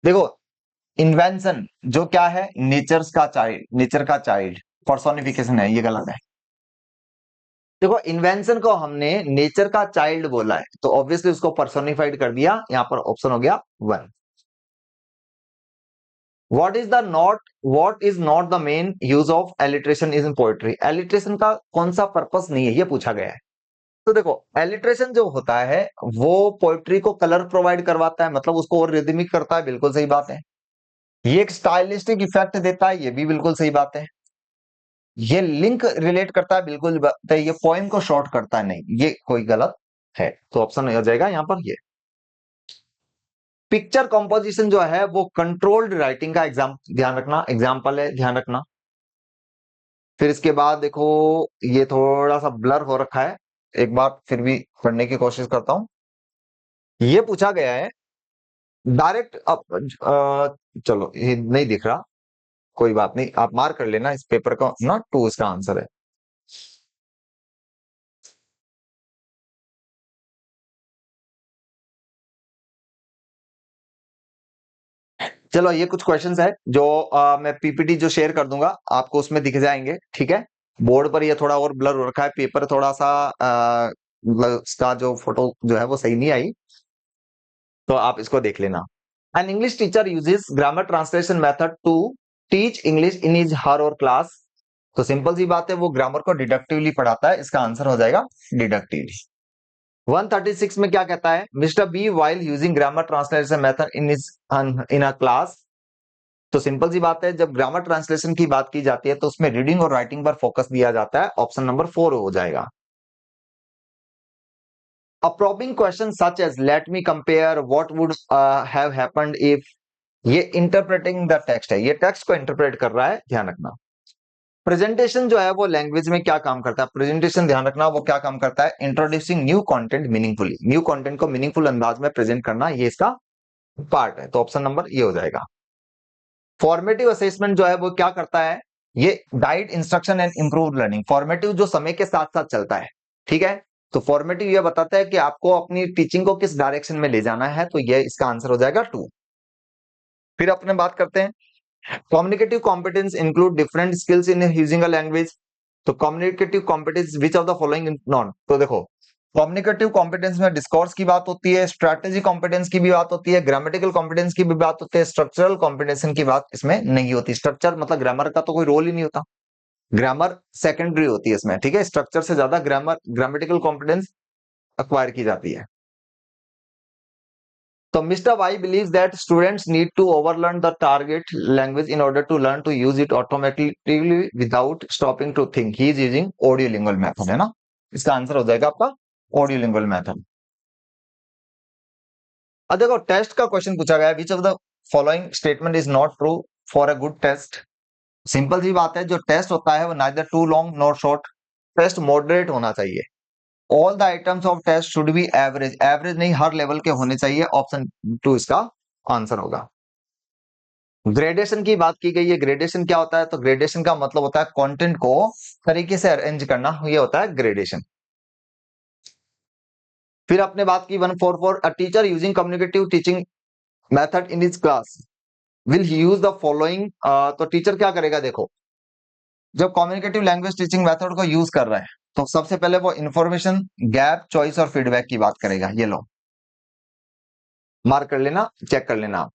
देखो, इन्वेंशन जो क्या है, नेचर का चाइल्ड पर्सोनिफिकेशन है, ये गलत है। देखो, इन्वेंशन को हमने नेचर का चाइल्ड बोला है, तो ऑब्वियसली उसको पर्सोनिफाइड कर दिया, यहां पर ऑप्शन हो गया 1। What is not the main use of alliteration is in poetry? Alliteration का कौन सा पर्पस नहीं है, ये पूछा गया है। तो देखो, एलिट्रेशन जो होता है वो पोएट्री को कलर प्रोवाइड करवाता है, मतलब उसको और रिदमिक करता है, बिल्कुल सही बात है। ये एक स्टाइलिस्टिक इफेक्ट देता है, ये भी बिल्कुल सही बात है। ये लिंक रिलेट करता है, बिल्कुल बात है। ये पोएम को शॉर्ट करता है, नहीं, ये कोई गलत है। तो ऑप्शन हो जाएगा यहां पर ये। पिक्चर कंपोजिशन जो है वो कंट्रोल्ड राइटिंग का ध्यान रखना, एग्जाम्पल है, ध्यान रखना। फिर इसके बाद देखो, ये थोड़ा सा ब्लर हो रखा है, एक बार फिर भी पढ़ने की कोशिश करता हूं। ये पूछा गया है डायरेक्ट अब, चलो ये नहीं दिख रहा, कोई बात नहीं, आप मार्क कर लेना इस पेपर का ना, 2 इसका आंसर है। चलो, ये कुछ क्वेश्चंस है जो मैं पीपीटी जो शेयर कर दूंगा आपको, उसमें दिख जाएंगे, ठीक है। बोर्ड पर ये थोड़ा और ब्लर हो रखा है, पेपर थोड़ा सा मतलब इसका जो फोटो जो है वो सही नहीं आई, तो आप इसको देख लेना। An English teacher uses grammar translation method to teach English in his her or class. तो सिंपल सी बात है, वो ग्रामर को डिडक्टिवली पढ़ाता है, इसका आंसर हो जाएगा डिडक्टिवली। 136 में क्या कहता है, Mr B while using grammar translation method in a class. तो सिंपल सी बात है, जब ग्रामर ट्रांसलेशन की बात की जाती है तो उसमें रीडिंग और राइटिंग पर फोकस दिया जाता है, ऑप्शन नंबर 4 हो जाएगा। A probing question such as let me compare what would have happened if, ये इंटरप्रेटिंग द टेक्स्ट है, ये टेक्स्ट को इंटरप्रेट कर रहा है, ध्यान रखना। प्रेजेंटेशन जो है वो लैंग्वेज में क्या काम करता है, प्रेजेंटेशन ध्यान रखना वो क्या काम करता है, introducing new content meaningfully, new content को मीनिंगफुल अंदाज में प्रेजेंट करना, ये इसका पार्ट है, तो ऑप्शन नंबर ये हो जाएगा। फॉर्मेटिव असेसमेंट जो है वो क्या करता है, ये guide instruction and improve learning. Formative जो समय के साथ साथ चलता है, ठीक है, तो फॉर्मेटिव ये बताता है कि आपको अपनी टीचिंग को किस डायरेक्शन में ले जाना है, तो ये इसका आंसर हो जाएगा 2। फिर अपने बात करते हैं, communicative competence include different skills in using a language. तो communicative competence which of the following none, तो देखो, कॉम्युनिकेटिव कॉम्पिटेंस में डिस्कोर्स की बात होती है, स्ट्रैटेजी कॉम्पिटेंस की भी बात होती है, ग्रामेटिकल कॉम्पिटेंस की भी बात होती है, स्ट्रक्चरल कॉम्पिटेंस की बात इसमें नहीं होती। स्ट्रक्चर मतलब ग्रामर का तो कोई रोल ही नहीं होता, ग्रामर सेकेंडरी होती है इसमें, ठीक है। स्ट्रक्चर से ज्यादा ग्रामेटिकल कॉम्पिटेंस अक्वायर की जाती है। तो Mr Y believes that students need to overlearn the target language in order to learn to use it automatically without stopping to think. He is using audiolingual method, है ना, इसका आंसर हो जाएगा आपका audiolingual method। अब देखो, टेस्ट का क्वेश्चन पूछा गया, which of the following statement is not true for a good test. Simple सी बात है, जो टेस्ट होता है वो neither too long nor short, test moderate होना चाहिए। All the items of test should be average, average नहीं हर लेवल के होने चाहिए, ऑप्शन 2 इसका आंसर होगा। ग्रेडेशन की बात की गई है, ग्रेडेशन क्या होता है, तो ग्रेडेशन का मतलब होता है कंटेंट को तरीके से अरेंज करना, ये होता है ग्रेडेशन। फिर आपने बात की 144, a teacher using communicative teaching method in his class will use the following. तो टीचर क्या करेगा, देखो, जब कम्युनिकेटिव लैंग्वेज टीचिंग मेथड को यूज कर रहा है तो सबसे पहले वो इंफॉर्मेशन गैप चॉइस और फीडबैक की बात करेगा, ये लो मार्क कर लेना, चेक कर लेना।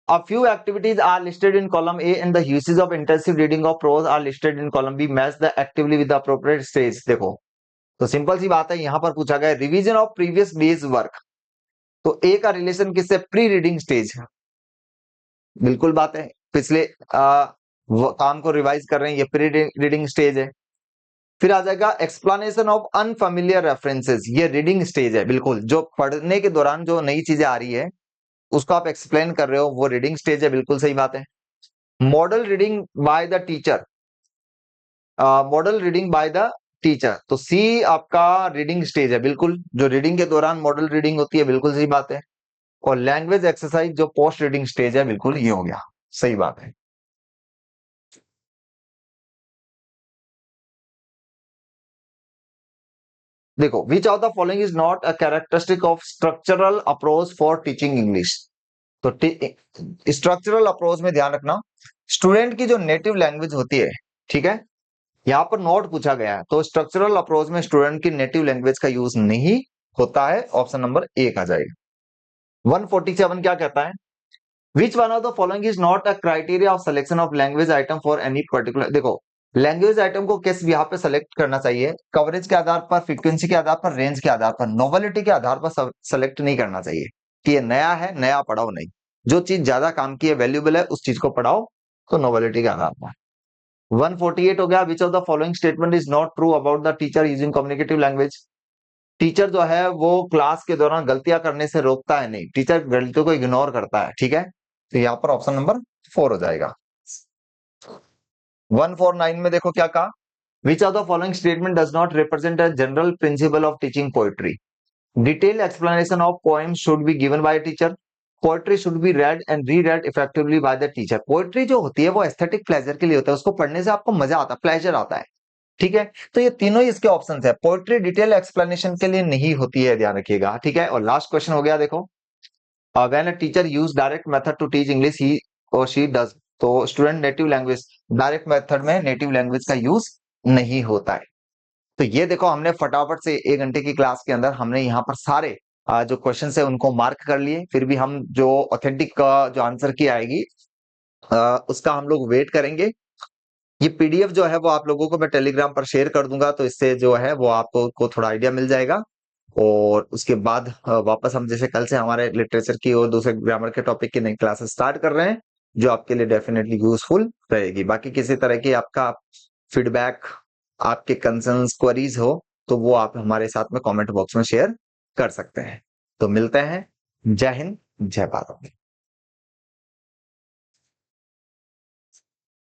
A few activities are listed in column A and the uses of intensive reading of prose are listed in column B. Match the actively with the appropriate stage। देखो, तो सिंपल सी बात है, यहां पर पूछा गया revision of previous days work, तो ए का रिलेशन किससे, प्री रीडिंग स्टेज, बिल्कुल बात है, पिछले काम को रिवाइज कर रहे हैं, ये प्री रीडिंग स्टेज है। फिर आ जाएगा एक्सप्लेनेशन ऑफ अनफेमिलियर रेफरेंसेस, ये रीडिंग स्टेज है, बिल्कुल, जो पढ़ने के दौरान जो नई चीजें आ रही है उसको आप एक्सप्लेन कर रहे हो, वो रीडिंग स्टेज है, बिल्कुल सही बात है। Model reading by the teacher, model reading by the teacher, तो सी आपका रीडिंग स्टेज है, बिल्कुल, जो रीडिंग के दौरान मॉडल रीडिंग होती है, बिल्कुल सही बात है। और लैंग्वेज एक्सरसाइज जो पोस्ट रीडिंग स्टेज है, बिल्कुल ये हो गया, सही बात है। देखो, which of the following is not a characteristic of structural approach for teaching English. तो स्ट्रक्चरल अप्रोच में ध्यान रखना, स्टूडेंट की जो नेटिव लैंग्वेज होती है, ठीक है, यहाँ पर नोट पूछा गया है, तो स्ट्रक्चरल अप्रोच में स्टूडेंट की नेटिव लैंग्वेज का यूज नहीं होता है, ऑप्शन नंबर ए आ जाएगा। 147 क्या कहता है, which one of the following is not a criteria of selection of language item for any particular. देखो, लैंग्वेज आइटम को किस यहाँ पे सेलेक्ट करना चाहिए, कवरेज के आधार पर, फ्रीक्वेंसी के आधार पर, रेंज के आधार पर, नोवेलिटी के आधार पर सेलेक्ट नहीं करना चाहिए कि ये नया है, नया पढ़ाओ नहीं। जो चीज ज्यादा काम की है, वैल्यूबल है, उस चीज को पढ़ाओ, तो नोवेलिटी के आधार पर। 148 हो गया, which of the following statement is not true about the teacher using communicative language. Teacher जो है वो क्लास के दौरान गलतियां करने से रोकता है नहीं, टीचर गलतियों को इग्नोर करता है, ठीक है, तो यहाँ पर ऑप्शन नंबर 4 हो जाएगा। 149 में देखो क्या कहा, which of the following statement does not represent a general principle of teaching poetry. Detail explanation of poem should be given by teacher. Poetry should be read and reread effectively by the teacher. Poetry जो होती है वो एस्थेटिक प्लेजर के लिए होता है, उसको पढ़ने से आपको मजा आता है, प्लेजर आता है, ठीक है, तो ये तीनों ही इसके ऑप्शंस है। पोएट्री डिटेल एक्सप्लेनेशन के लिए नहीं होती है, ध्यान रखिएगा, ठीक है। और लास्ट क्वेश्चन हो गया, देखो, when a teacher use direct method to teach English he और शी डज। तो student native language, direct method में नेटिव लैंग्वेज का यूज नहीं होता है। तो ये देखो, हमने फटाफट से 1 घंटे की क्लास के अंदर हमने यहाँ पर सारे जो क्वेश्चन है उनको मार्क कर लिए। फिर भी हम जो ऑथेंटिक जो आंसर की आएगी उसका हम लोग वेट करेंगे। ये पीडीएफ जो है वो आप लोगों को मैं टेलीग्राम पर शेयर कर दूंगा, तो इससे जो है वो आपको को थोड़ा आइडिया मिल जाएगा। और उसके बाद वापस हम जैसे कल से हमारे लिटरेचर की और दूसरे ग्रामर के टॉपिक की नई क्लासेस स्टार्ट कर रहे हैं, जो आपके लिए डेफिनेटली यूजफुल रहेगी। बाकी किसी तरह की आपका फीडबैक, आपके कंसर्न्स, क्वेरीज हो, तो वो आप हमारे साथ में कमेंट बॉक्स में शेयर कर सकते हैं। तो मिलते हैं। जय हिंद, जय भारत।